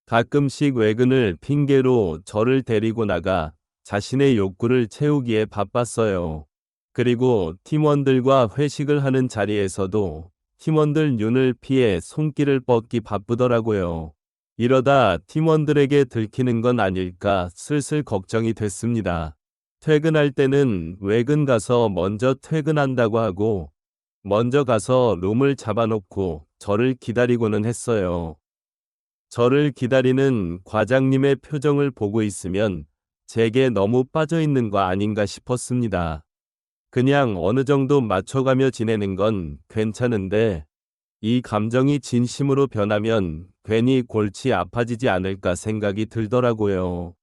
가끔씩 외근을 핑계로 저를 데리고 나가 자신의 욕구를 채우기에 바빴어요. 그리고 팀원들과 회식을 하는 자리에서도 팀원들 눈을 피해 손길을 뻗기 바쁘더라고요. 이러다 팀원들에게 들키는 건 아닐까 슬슬 걱정이 됐습니다. 퇴근할 때는 외근 가서 먼저 퇴근한다고 하고 먼저 가서 룸을 잡아놓고 저를 기다리고는 했어요. 저를 기다리는 과장님의 표정을 보고 있으면 제게 너무 빠져 있는 거 아닌가 싶었습니다. 그냥 어느 정도 맞춰가며 지내는 건 괜찮은데 이 감정이 진심으로 변하면 괜히 골치 아파지지 않을까 생각이 들더라고요.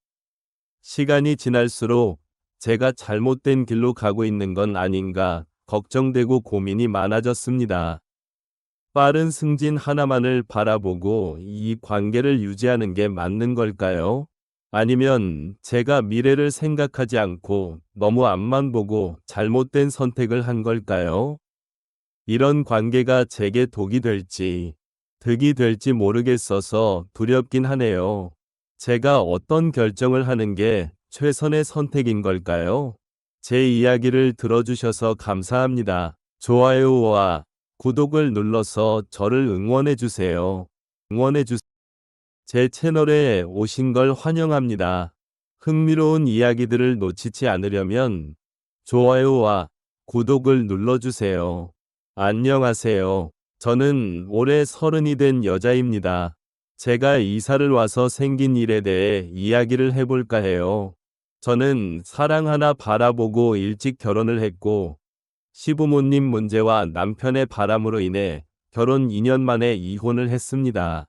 시간이 지날수록 제가 잘못된 길로 가고 있는 건 아닌가 걱정되고 고민이 많아졌습니다. 빠른 승진 하나만을 바라보고 이 관계를 유지하는 게 맞는 걸까요? 아니면 제가 미래를 생각하지 않고 너무 앞만 보고 잘못된 선택을 한 걸까요? 이런 관계가 제게 독이 될지, 득이 될지 모르겠어서 두렵긴 하네요. 제가 어떤 결정을 하는 게 최선의 선택인 걸까요? 제 이야기를 들어주셔서 감사합니다. 좋아요와 구독을 눌러서 저를 응원해주세요. 제 채널에 오신 걸 환영합니다. 흥미로운 이야기들을 놓치지 않으려면 좋아요와 구독을 눌러주세요. 안녕하세요. 저는 올해 30이 된 여자입니다. 제가 이사를 와서 생긴 일에 대해 이야기를 해볼까 해요. 저는 사랑 하나 바라보고 일찍 결혼을 했고 시부모님 문제와 남편의 바람으로 인해 결혼 2년 만에 이혼을 했습니다.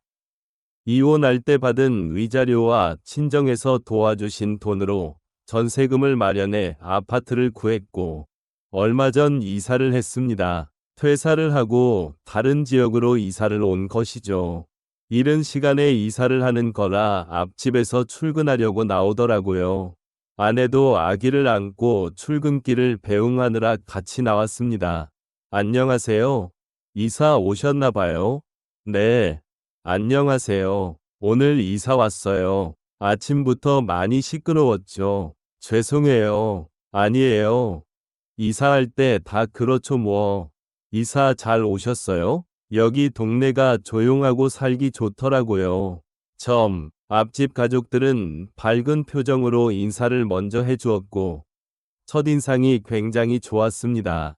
이혼할 때 받은 위자료와 친정에서 도와주신 돈으로 전세금을 마련해 아파트를 구했고 얼마 전 이사를 했습니다. 퇴사를 하고 다른 지역으로 이사를 온 것이죠. 이른 시간에 이사를 하는 거라 앞집에서 출근하려고 나오더라고요. 아내도 아기를 안고 출근길을 배웅하느라 같이 나왔습니다. 안녕하세요. 이사 오셨나 봐요? 네. 안녕하세요. 오늘 이사 왔어요. 아침부터 많이 시끄러웠죠. 죄송해요. 아니에요. 이사할 때 다 그렇죠 뭐. 이사 잘 오셨어요? 여기 동네가 조용하고 살기 좋더라고요. 앞집 가족들은 밝은 표정으로 인사를 먼저 해주었고 첫인상이 굉장히 좋았습니다.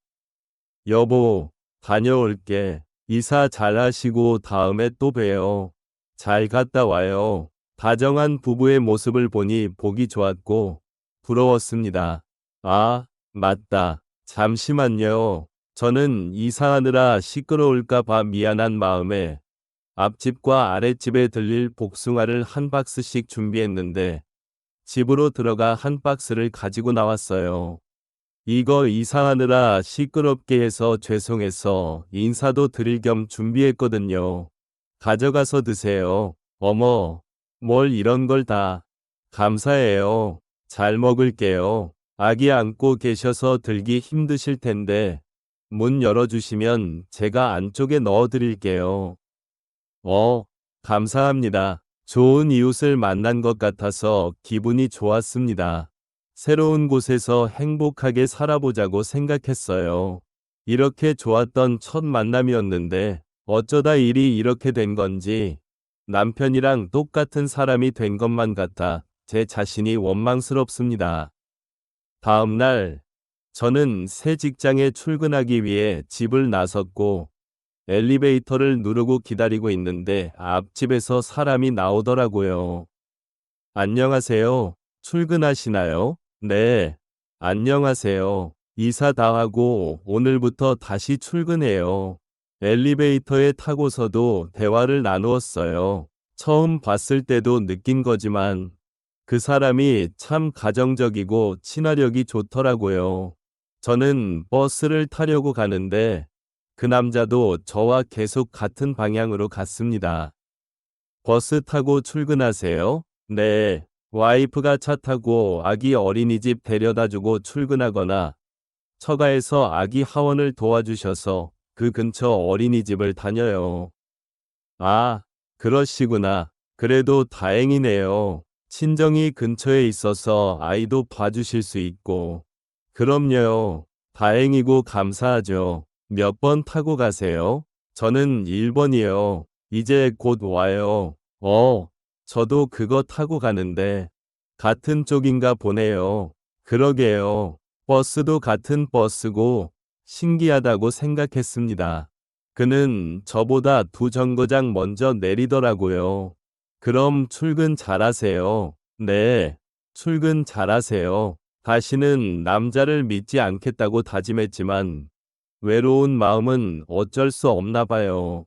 여보, 다녀올게. 이사 잘 하시고 다음에 또 봬요. 잘 갔다 와요. 다정한 부부의 모습을 보니 보기 좋았고 부러웠습니다. 아, 맞다. 잠시만요. 저는 이사하느라 시끄러울까 봐 미안한 마음에 앞집과 아랫집에 들릴 복숭아를 한 박스씩 준비했는데 집으로 들어가 한 박스를 가지고 나왔어요. 이거 이사하느라 시끄럽게 해서 죄송해서 인사도 드릴 겸 준비했거든요. 가져가서 드세요. 어머, 뭘 이런 걸 다. 감사해요. 잘 먹을게요. 아기 안고 계셔서 들기 힘드실 텐데 문 열어주시면 제가 안쪽에 넣어드릴게요. 감사합니다. 좋은 이웃을 만난 것 같아서 기분이 좋았습니다. 새로운 곳에서 행복하게 살아보자고 생각했어요. 이렇게 좋았던 첫 만남이었는데 어쩌다 일이 이렇게 된 건지 남편이랑 똑같은 사람이 된 것만 같아 제 자신이 원망스럽습니다. 다음 날 저는 새 직장에 출근하기 위해 집을 나섰고 엘리베이터를 누르고 기다리고 있는데 앞집에서 사람이 나오더라고요. 안녕하세요. 출근하시나요? 네. 안녕하세요. 이사 다 하고 오늘부터 다시 출근해요. 엘리베이터에 타고서도 대화를 나누었어요. 처음 봤을 때도 느낀 거지만 그 사람이 참 가정적이고 친화력이 좋더라고요. 저는 버스를 타려고 가는데 그 남자도 저와 계속 같은 방향으로 갔습니다. 버스 타고 출근하세요? 네. 와이프가 차 타고 아기 어린이집 데려다 주고 출근하거나 처가에서 아기 하원을 도와주셔서 그 근처 어린이집을 다녀요. 아, 그러시구나. 그래도 다행이네요. 친정이 근처에 있어서 아이도 봐주실 수 있고. 그럼요. 다행이고 감사하죠. 몇 번 타고 가세요? 저는 1번이요. 이제 곧 와요. 저도 그거 타고 가는데 같은 쪽인가 보네요. 그러게요. 버스도 같은 버스고 신기하다고 생각했습니다. 그는 저보다 2정거장 먼저 내리더라고요. 그럼 출근 잘하세요. 네, 출근 잘하세요. 다시는 남자를 믿지 않겠다고 다짐했지만 외로운 마음은 어쩔 수 없나 봐요.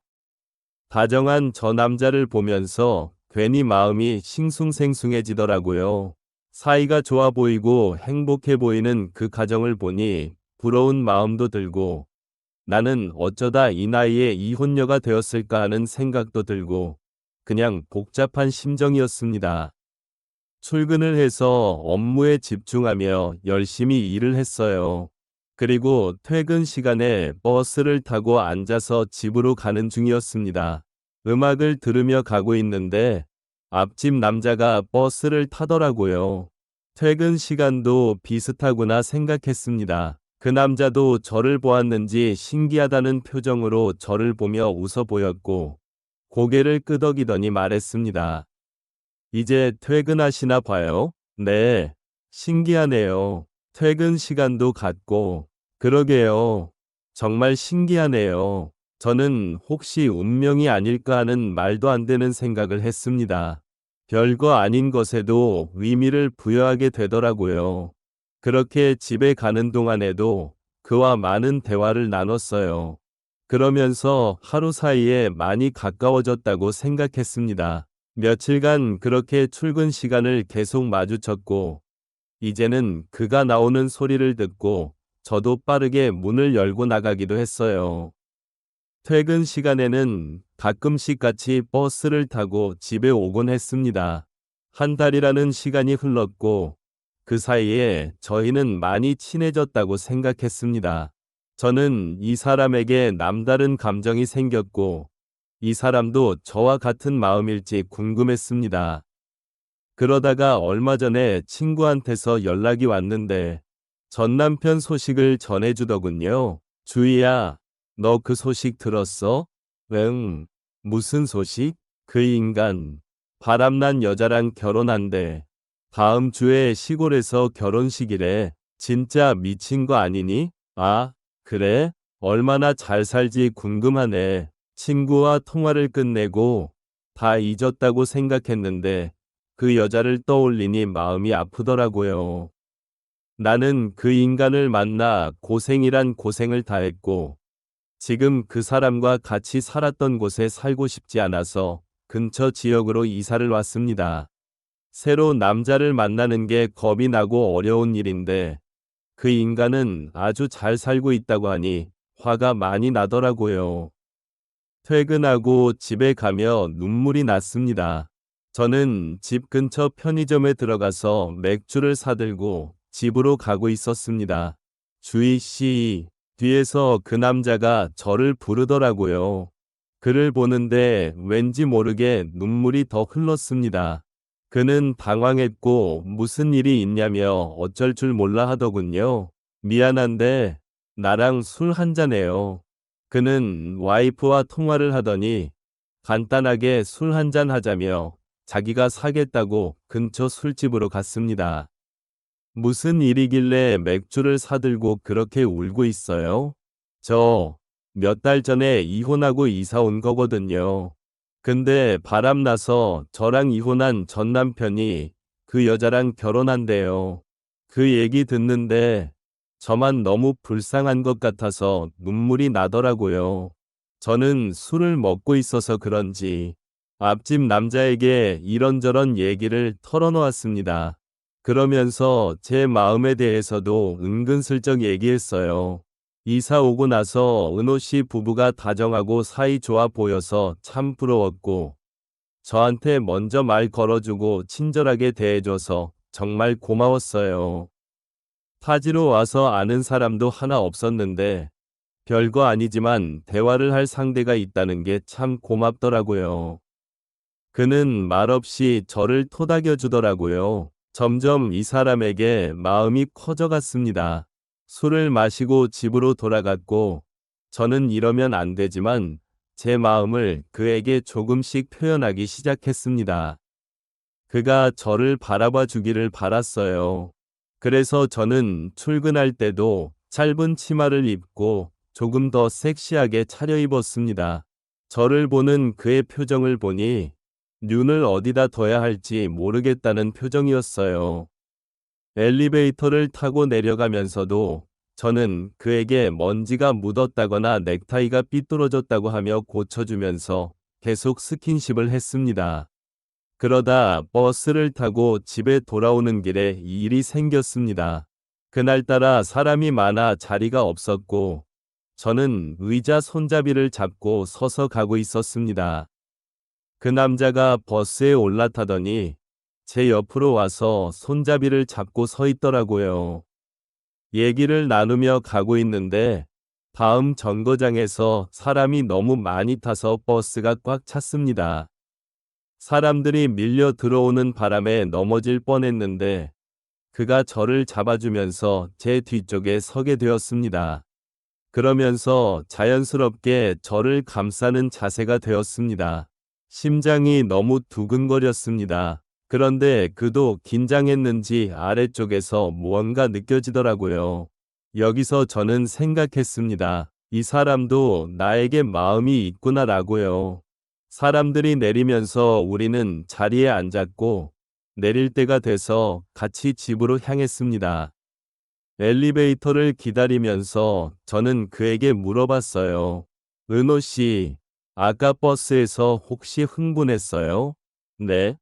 다정한 저 남자를 보면서 괜히 마음이 싱숭생숭해지더라고요. 사이가 좋아 보이고 행복해 보이는 그 가정을 보니 부러운 마음도 들고 나는 어쩌다 이 나이에 이혼녀가 되었을까 하는 생각도 들고 그냥 복잡한 심정이었습니다. 출근을 해서 업무에 집중하며 열심히 일을 했어요. 그리고 퇴근 시간에 버스를 타고 앉아서 집으로 가는 중이었습니다. 음악을 들으며 가고 있는데 앞집 남자가 버스를 타더라고요. 퇴근 시간도 비슷하구나 생각했습니다. 그 남자도 저를 보았는지 신기하다는 표정으로 저를 보며 웃어 보였고 고개를 끄덕이더니 말했습니다. 이제 퇴근하시나 봐요? 네. 신기하네요. 퇴근 시간도 같고. 그러게요. 정말 신기하네요. 저는 혹시 운명이 아닐까 하는 말도 안 되는 생각을 했습니다. 별거 아닌 것에도 의미를 부여하게 되더라고요. 그렇게 집에 가는 동안에도 그와 많은 대화를 나눴어요. 그러면서 하루 사이에 많이 가까워졌다고 생각했습니다. 며칠간 그렇게 출근 시간을 계속 마주쳤고, 이제는 그가 나오는 소리를 듣고 저도 빠르게 문을 열고 나가기도 했어요. 퇴근 시간에는 가끔씩 같이 버스를 타고 집에 오곤 했습니다. 한 달이라는 시간이 흘렀고, 그 사이에 저희는 많이 친해졌다고 생각했습니다. 저는 이 사람에게 남다른 감정이 생겼고, 이 사람도 저와 같은 마음일지 궁금했습니다. 그러다가 얼마 전에 친구한테서 연락이 왔는데, 전 남편 소식을 전해주더군요. 주희야, 너 그 소식 들었어? 응, 무슨 소식? 그 인간, 바람난 여자랑 결혼한대. 다음 주에 시골에서 결혼식이래. 진짜 미친 거 아니니? 아, 그래? 얼마나 잘 살지 궁금하네. 친구와 통화를 끝내고 다 잊었다고 생각했는데 그 여자를 떠올리니 마음이 아프더라고요. 나는 그 인간을 만나 고생이란 고생을 다했고 지금 그 사람과 같이 살았던 곳에 살고 싶지 않아서 근처 지역으로 이사를 왔습니다. 새로 남자를 만나는 게 겁이 나고 어려운 일인데 그 인간은 아주 잘 살고 있다고 하니 화가 많이 나더라고요. 퇴근하고 집에 가며 눈물이 났습니다. 저는 집 근처 편의점에 들어가서 맥주를 사들고 집으로 가고 있었습니다. 주희 씨, 뒤에서 그 남자가 저를 부르더라고요. 그를 보는데 왠지 모르게 눈물이 더 흘렀습니다. 그는 당황했고 무슨 일이 있냐며 어쩔 줄 몰라 하더군요. 미안한데 나랑 술 한잔해요. 그는 와이프와 통화를 하더니 간단하게 술 한잔 하자며 자기가 사겠다고 근처 술집으로 갔습니다. 무슨 일이길래 맥주를 사들고 그렇게 울고 있어요? 저 몇 달 전에 이혼하고 이사 온 거거든요. 근데 바람나서 저랑 이혼한 전 남편이 그 여자랑 결혼한대요. 그 얘기 듣는데 저만 너무 불쌍한 것 같아서 눈물이 나더라고요. 저는 술을 먹고 있어서 그런지 앞집 남자에게 이런저런 얘기를 털어놓았습니다. 그러면서 제 마음에 대해서도 은근슬쩍 얘기했어요. 이사 오고 나서 은호 씨 부부가 다정하고 사이 좋아 보여서 참 부러웠고, 저한테 먼저 말 걸어주고 친절하게 대해줘서 정말 고마웠어요. 타지로 와서 아는 사람도 하나 없었는데, 별거 아니지만 대화를 할 상대가 있다는 게 참 고맙더라고요. 그는 말없이 저를 토닥여 주더라고요. 점점 이 사람에게 마음이 커져갔습니다. 술을 마시고 집으로 돌아갔고, 저는 이러면 안 되지만 제 마음을 그에게 조금씩 표현하기 시작했습니다. 그가 저를 바라봐 주기를 바랐어요. 그래서 저는 출근할 때도 짧은 치마를 입고 조금 더 섹시하게 차려입었습니다. 저를 보는 그의 표정을 보니 눈을 어디다 둬야 할지 모르겠다는 표정이었어요. 엘리베이터를 타고 내려가면서도 저는 그에게 먼지가 묻었다거나 넥타이가 삐뚤어졌다고 하며 고쳐주면서 계속 스킨십을 했습니다. 그러다 버스를 타고 집에 돌아오는 길에 일이 생겼습니다. 그날따라 사람이 많아 자리가 없었고, 저는 의자 손잡이를 잡고 서서 가고 있었습니다. 그 남자가 버스에 올라타더니 제 옆으로 와서 손잡이를 잡고 서 있더라고요. 얘기를 나누며 가고 있는데 다음 정거장에서 사람이 너무 많이 타서 버스가 꽉 찼습니다. 사람들이 밀려 들어오는 바람에 넘어질 뻔했는데 그가 저를 잡아주면서 제 뒤쪽에 서게 되었습니다. 그러면서 자연스럽게 저를 감싸는 자세가 되었습니다. 심장이 너무 두근거렸습니다. 그런데 그도 긴장했는지 아래쪽에서 무언가 느껴지더라고요. 여기서 저는 생각했습니다. 이 사람도 나에게 마음이 있구나라고요. 사람들이 내리면서 우리는 자리에 앉았고 내릴 때가 돼서 같이 집으로 향했습니다. 엘리베이터를 기다리면서 저는 그에게 물어봤어요. 은호 씨, 아까 버스에서 혹시 흥분했어요? 네?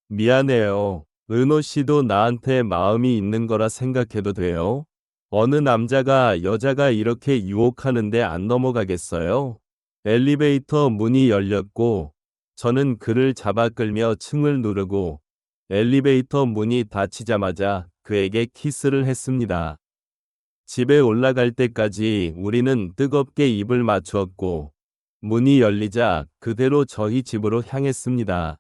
미안해요. 은호 씨도 나한테 마음이 있는 거라 생각해도 돼요? 어느 남자가 여자가 이렇게 유혹하는데 안 넘어가겠어요? 엘리베이터 문이 열렸고, 저는 그를 잡아 끌며 층을 누르고, 엘리베이터 문이 닫히자마자 그에게 키스를 했습니다. 집에 올라갈 때까지 우리는 뜨겁게 입을 맞추었고, 문이 열리자 그대로 저희 집으로 향했습니다.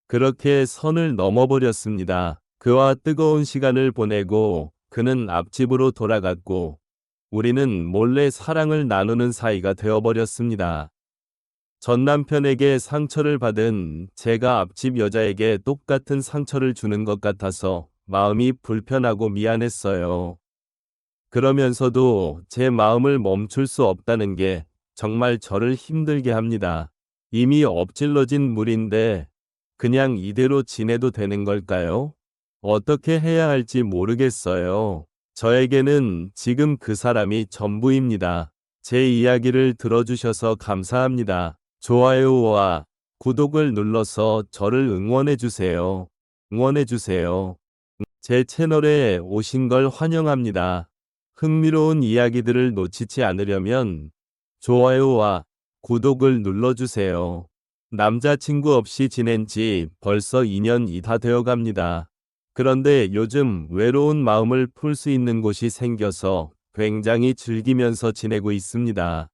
그렇게 선을 넘어버렸습니다. 그와 뜨거운 시간을 보내고 그는 앞집으로 돌아갔고 우리는 몰래 사랑을 나누는 사이가 되어버렸습니다. 전 남편에게 상처를 받은 제가 앞집 여자에게 똑같은 상처를 주는 것 같아서 마음이 불편하고 미안했어요. 그러면서도 제 마음을 멈출 수 없다는 게 정말 저를 힘들게 합니다. 이미 엎질러진 물인데 그냥 이대로 지내도 되는 걸까요? 어떻게 해야 할지 모르겠어요. 저에게는 지금 그 사람이 전부입니다. 제 이야기를 들어주셔서 감사합니다. 좋아요와 구독을 눌러서 저를 응원해주세요. 응원해주세요. 제 채널에 오신 걸 환영합니다. 흥미로운 이야기들을 놓치지 않으려면 좋아요와 구독을 눌러주세요. 남자친구 없이 지낸 지 벌써 2년이 다 되어갑니다. 그런데 요즘 외로운 마음을 풀 수 있는 곳이 생겨서 굉장히 즐기면서 지내고 있습니다.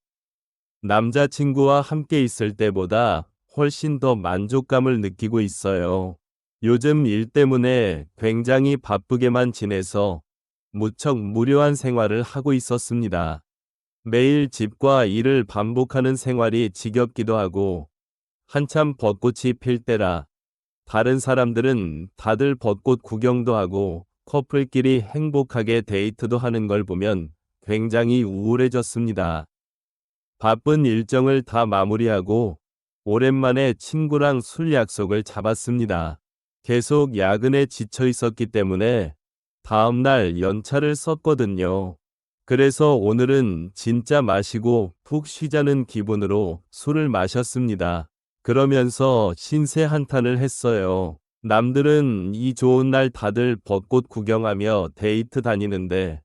남자친구와 함께 있을 때보다 훨씬 더 만족감을 느끼고 있어요. 요즘 일 때문에 굉장히 바쁘게만 지내서 무척 무료한 생활을 하고 있었습니다. 매일 집과 일을 반복하는 생활이 지겹기도 하고 한참 벚꽃이 필 때라 다른 사람들은 다들 벚꽃 구경도 하고 커플끼리 행복하게 데이트도 하는 걸 보면 굉장히 우울해졌습니다. 바쁜 일정을 다 마무리하고 오랜만에 친구랑 술 약속을 잡았습니다. 계속 야근에 지쳐 있었기 때문에 다음날 연차를 썼거든요. 그래서 오늘은 진짜 마시고 푹 쉬자는 기분으로 술을 마셨습니다. 그러면서 신세 한탄을 했어요. 남들은 이 좋은 날 다들 벚꽃 구경하며 데이트 다니는데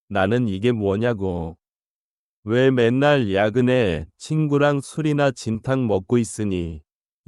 나는 이게 뭐냐고. 왜 맨날 야근에 친구랑 술이나 진탕 먹고 있으니.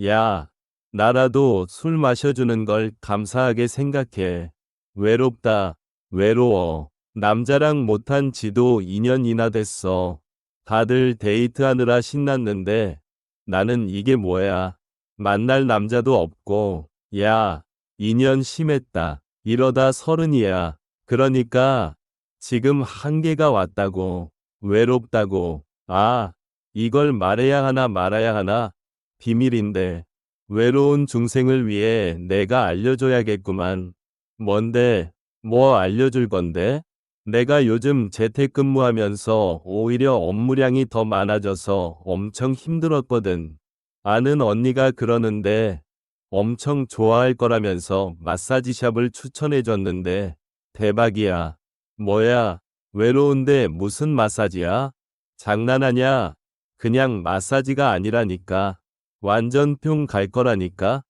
야, 나라도 술 마셔주는 걸 감사하게 생각해. 외롭다, 외로워. 남자랑 못한 지도 2년이나 됐어. 다들 데이트하느라 신났는데 나는 이게 뭐야. 만날 남자도 없고. 야, 2년 심했다. 이러다 30이야. 그러니까 지금 한계가 왔다고. 외롭다고. 아, 이걸 말해야 하나 말아야 하나? 비밀인데. 외로운 중생을 위해 내가 알려줘야겠구만. 뭔데? 뭐 알려줄 건데? 내가 요즘 재택근무하면서 오히려 업무량이 더 많아져서 엄청 힘들었거든. 아는 언니가 그러는데 엄청 좋아할 거라면서 마사지샵을 추천해줬는데 대박이야. 뭐야? 외로운데 무슨 마사지야? 장난하냐? 그냥 마사지가 아니라니까. 완전 뿅 갈 거라니까.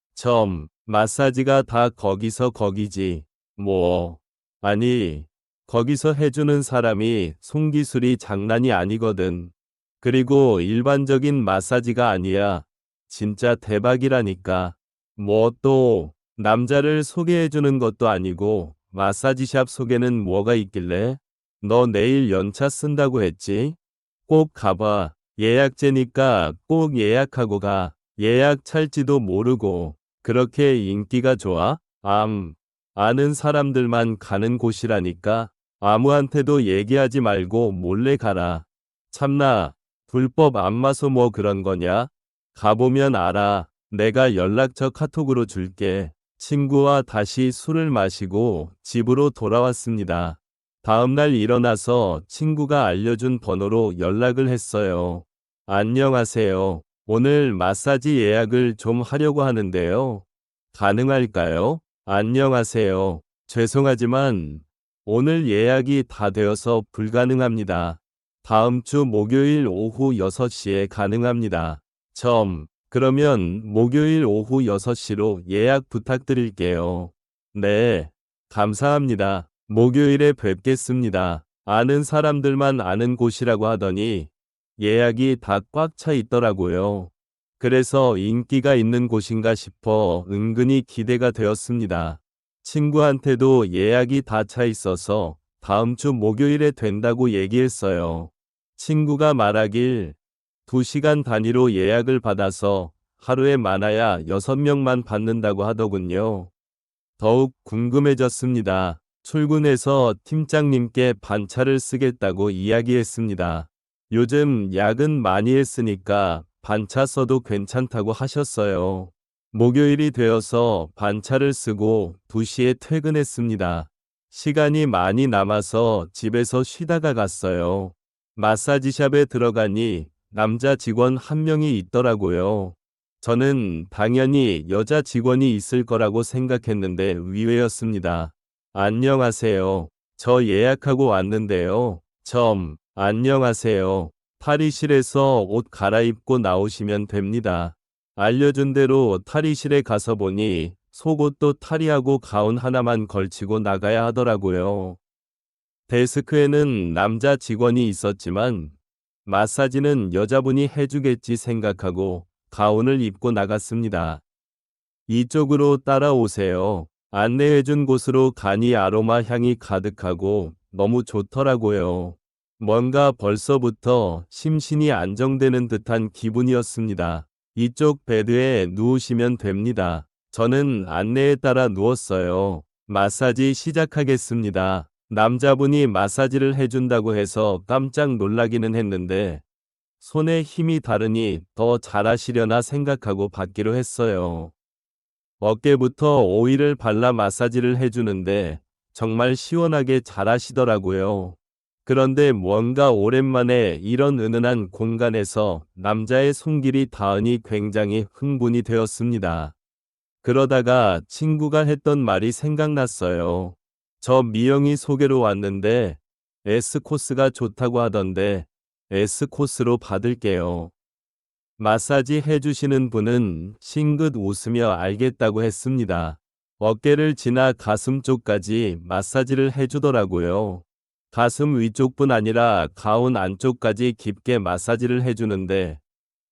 마사지가 다 거기서 거기지. 뭐. 아니, 거기서 해주는 사람이 손기술이 장난이 아니거든. 그리고 일반적인 마사지가 아니야. 진짜 대박이라니까. 뭐 또, 남자를 소개해주는 것도 아니고, 마사지샵 소개는 뭐가 있길래? 너 내일 연차 쓴다고 했지? 꼭 가봐. 예약제니까 꼭 예약하고 가. 예약 찰지도 모르고. 그렇게 인기가 좋아? 아는 사람들만 가는 곳이라니까. 아무한테도 얘기하지 말고 몰래 가라. 참나, 불법 안마소 뭐 그런 거냐? 가보면 알아. 내가 연락처 카톡으로 줄게. 친구와 다시 술을 마시고 집으로 돌아왔습니다. 다음날 일어나서 친구가 알려준 번호로 연락을 했어요. 안녕하세요. 오늘 마사지 예약을 좀 하려고 하는데요. 가능할까요? 안녕하세요. 죄송하지만 오늘 예약이 다 되어서 불가능합니다. 다음 주 목요일 오후 6시에 가능합니다. 그러면 목요일 오후 6시로 예약 부탁드릴게요. 네, 감사합니다. 목요일에 뵙겠습니다. 아는 사람들만 아는 곳이라고 하더니 예약이 다 꽉 차 있더라고요. 그래서 인기가 있는 곳인가 싶어 은근히 기대가 되었습니다. 친구한테도 예약이 다 차 있어서 다음 주 목요일에 된다고 얘기했어요. 친구가 말하길 2시간 단위로 예약을 받아서 하루에 많아야 6명만 받는다고 하더군요. 더욱 궁금해졌습니다. 출근해서 팀장님께 반차를 쓰겠다고 이야기했습니다. 요즘 야근 많이 했으니까 반차 써도 괜찮다고 하셨어요. 목요일이 되어서 반차를 쓰고 2시에 퇴근했습니다. 시간이 많이 남아서 집에서 쉬다가 갔어요. 마사지샵에 들어가니 남자 직원 한 명이 있더라고요. 저는 당연히 여자 직원이 있을 거라고 생각했는데 의외였습니다. 안녕하세요. 저 예약하고 왔는데요. 안녕하세요. 탈의실에서 옷 갈아입고 나오시면 됩니다. 알려준 대로 탈의실에 가서 보니 속옷도 탈의하고 가운 하나만 걸치고 나가야 하더라고요. 데스크에는 남자 직원이 있었지만 마사지는 여자분이 해주겠지 생각하고 가운을 입고 나갔습니다. 이쪽으로 따라오세요. 안내해준 곳으로 가니 아로마 향이 가득하고 너무 좋더라고요. 뭔가 벌써부터 심신이 안정되는 듯한 기분이었습니다. 이쪽 베드에 누우시면 됩니다. 저는 안내에 따라 누웠어요. 마사지 시작하겠습니다. 남자분이 마사지를 해준다고 해서 깜짝 놀라기는 했는데 손에 힘이 다르니 더 잘하시려나 생각하고 받기로 했어요. 어깨부터 오일을 발라 마사지를 해주는데 정말 시원하게 잘하시더라고요. 그런데 뭔가 오랜만에 이런 은은한 공간에서 남자의 손길이 닿으니 굉장히 흥분이 되었습니다. 그러다가 친구가 했던 말이 생각났어요. 저 미영이 소개로 왔는데 S코스가 좋다고 하던데 S코스로 받을게요. 마사지 해주시는 분은 싱긋 웃으며 알겠다고 했습니다. 어깨를 지나 가슴 쪽까지 마사지를 해주더라고요. 가슴 위쪽뿐 아니라 가운 안쪽까지 깊게 마사지를 해주는데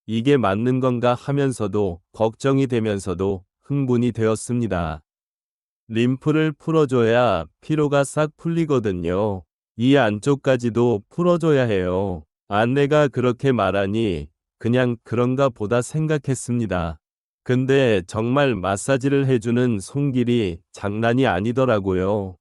이게 맞는 건가 하면서도 걱정이 되면서도 흥분이 되었습니다. 림프를 풀어줘야 피로가 싹 풀리거든요. 이 안쪽까지도 풀어줘야 해요. 안내가 그렇게 말하니 그냥 그런가 보다 생각했습니다. 근데 정말 마사지를 해주는 손길이 장난이 아니더라고요.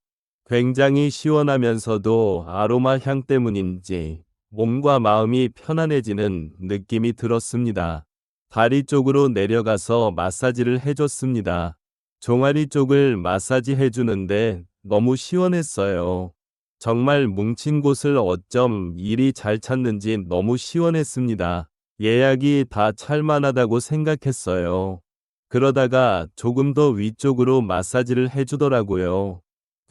굉장히 시원하면서도 아로마 향 때문인지 몸과 마음이 편안해지는 느낌이 들었습니다. 다리 쪽으로 내려가서 마사지를 해줬습니다. 종아리 쪽을 마사지 해주는데 너무 시원했어요. 정말 뭉친 곳을 어쩜 이리 잘 찾는지 너무 시원했습니다. 예약이 다 찰만하다고 생각했어요. 그러다가 조금 더 위쪽으로 마사지를 해주더라고요.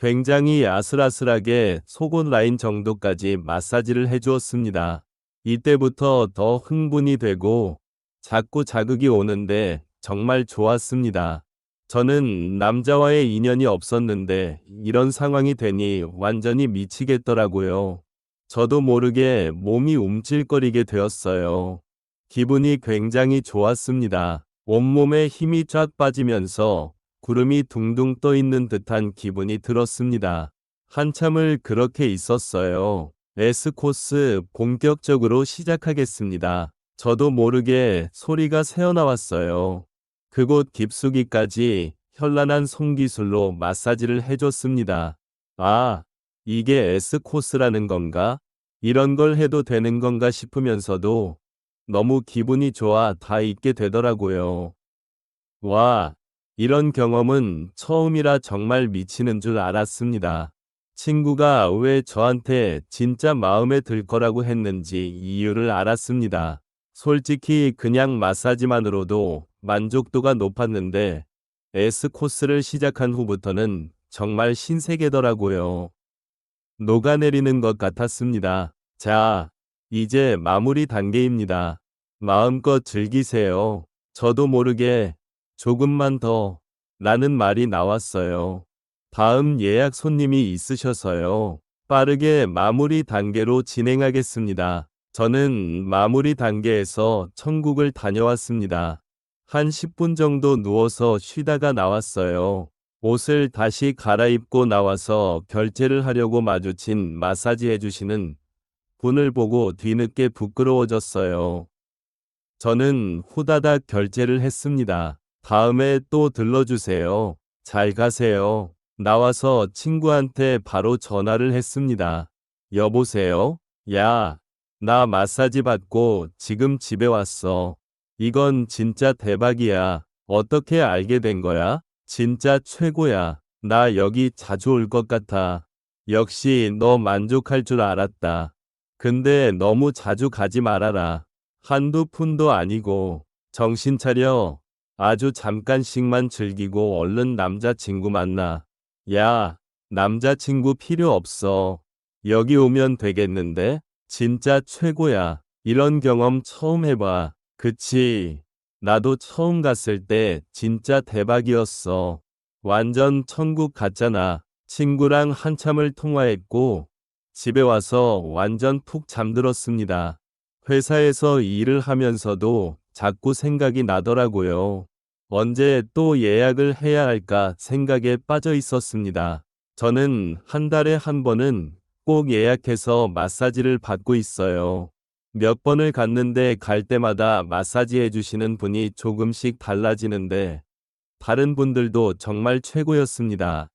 굉장히 아슬아슬하게 속옷 라인 정도까지 마사지를 해주었습니다. 이때부터 더 흥분이 되고 자꾸 자극이 오는데 정말 좋았습니다. 저는 남자와의 인연이 없었는데 이런 상황이 되니 완전히 미치겠더라고요. 저도 모르게 몸이 움찔거리게 되었어요. 기분이 굉장히 좋았습니다. 온몸에 힘이 쫙 빠지면서 구름이 둥둥 떠 있는 듯한 기분이 들었습니다. 한참을 그렇게 있었어요. S코스 본격적으로 시작하겠습니다. 저도 모르게 소리가 새어나왔어요. 그곳 깊숙이까지 현란한 손기술로 마사지를 해줬습니다. 아, 이게 S코스라는 건가? 이런 걸 해도 되는 건가 싶으면서도 너무 기분이 좋아 다 잊게 되더라고요. 와, 이런 경험은 처음이라 정말 미치는 줄 알았습니다. 친구가 왜 저한테 진짜 마음에 들 거라고 했는지 이유를 알았습니다. 솔직히 그냥 마사지만으로도 만족도가 높았는데 S코스를 시작한 후부터는 정말 신세계더라고요. 녹아내리는 것 같았습니다. 자, 이제 마무리 단계입니다. 마음껏 즐기세요. 저도 모르게 조금만 더 라는 말이 나왔어요. 다음 예약 손님이 있으셔서요. 빠르게 마무리 단계로 진행하겠습니다. 저는 마무리 단계에서 천국을 다녀왔습니다. 한 10분 정도 누워서 쉬다가 나왔어요. 옷을 다시 갈아입고 나와서 결제를 하려고 마주친 마사지 해주시는 분을 보고 뒤늦게 부끄러워졌어요. 저는 후다닥 결제를 했습니다. 다음에 또 들러주세요. 잘 가세요. 나와서 친구한테 바로 전화를 했습니다. 여보세요? 야, 나 마사지 받고 지금 집에 왔어. 이건 진짜 대박이야. 어떻게 알게 된 거야? 진짜 최고야. 나 여기 자주 올 것 같아. 역시 너 만족할 줄 알았다. 근데 너무 자주 가지 말아라. 한두 푼도 아니고. 정신 차려. 아주 잠깐씩만 즐기고 얼른 남자친구 만나. 야, 남자친구 필요 없어. 여기 오면 되겠는데? 진짜 최고야. 이런 경험 처음 해봐. 그치? 나도 처음 갔을 때 진짜 대박이었어. 완전 천국 같잖아. 친구랑 한참을 통화했고 집에 와서 완전 푹 잠들었습니다. 회사에서 일을 하면서도 자꾸 생각이 나더라고요. 언제 또 예약을 해야 할까 생각에 빠져 있었습니다. 저는 한 달에 한 번은 꼭 예약해서 마사지를 받고 있어요. 몇 번을 갔는데 갈 때마다 마사지 해주시는 분이 조금씩 달라지는데 다른 분들도 정말 최고였습니다.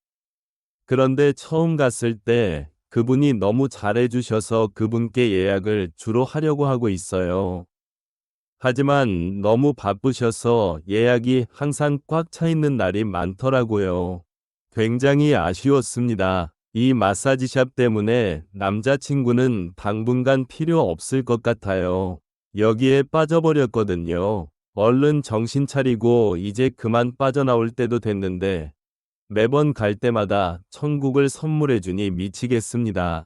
그런데 처음 갔을 때 그분이 너무 잘해주셔서 그분께 예약을 주로 하려고 하고 있어요. 하지만 너무 바쁘셔서 예약이 항상 꽉 차 있는 날이 많더라고요. 굉장히 아쉬웠습니다. 이 마사지샵 때문에 남자친구는 당분간 필요 없을 것 같아요. 여기에 빠져버렸거든요. 얼른 정신 차리고 이제 그만 빠져나올 때도 됐는데 매번 갈 때마다 천국을 선물해주니 미치겠습니다.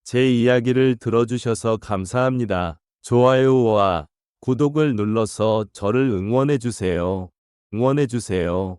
제 이야기를 들어주셔서 감사합니다. 좋아요와 구독을 눌러서 저를 응원해주세요. 응원해주세요.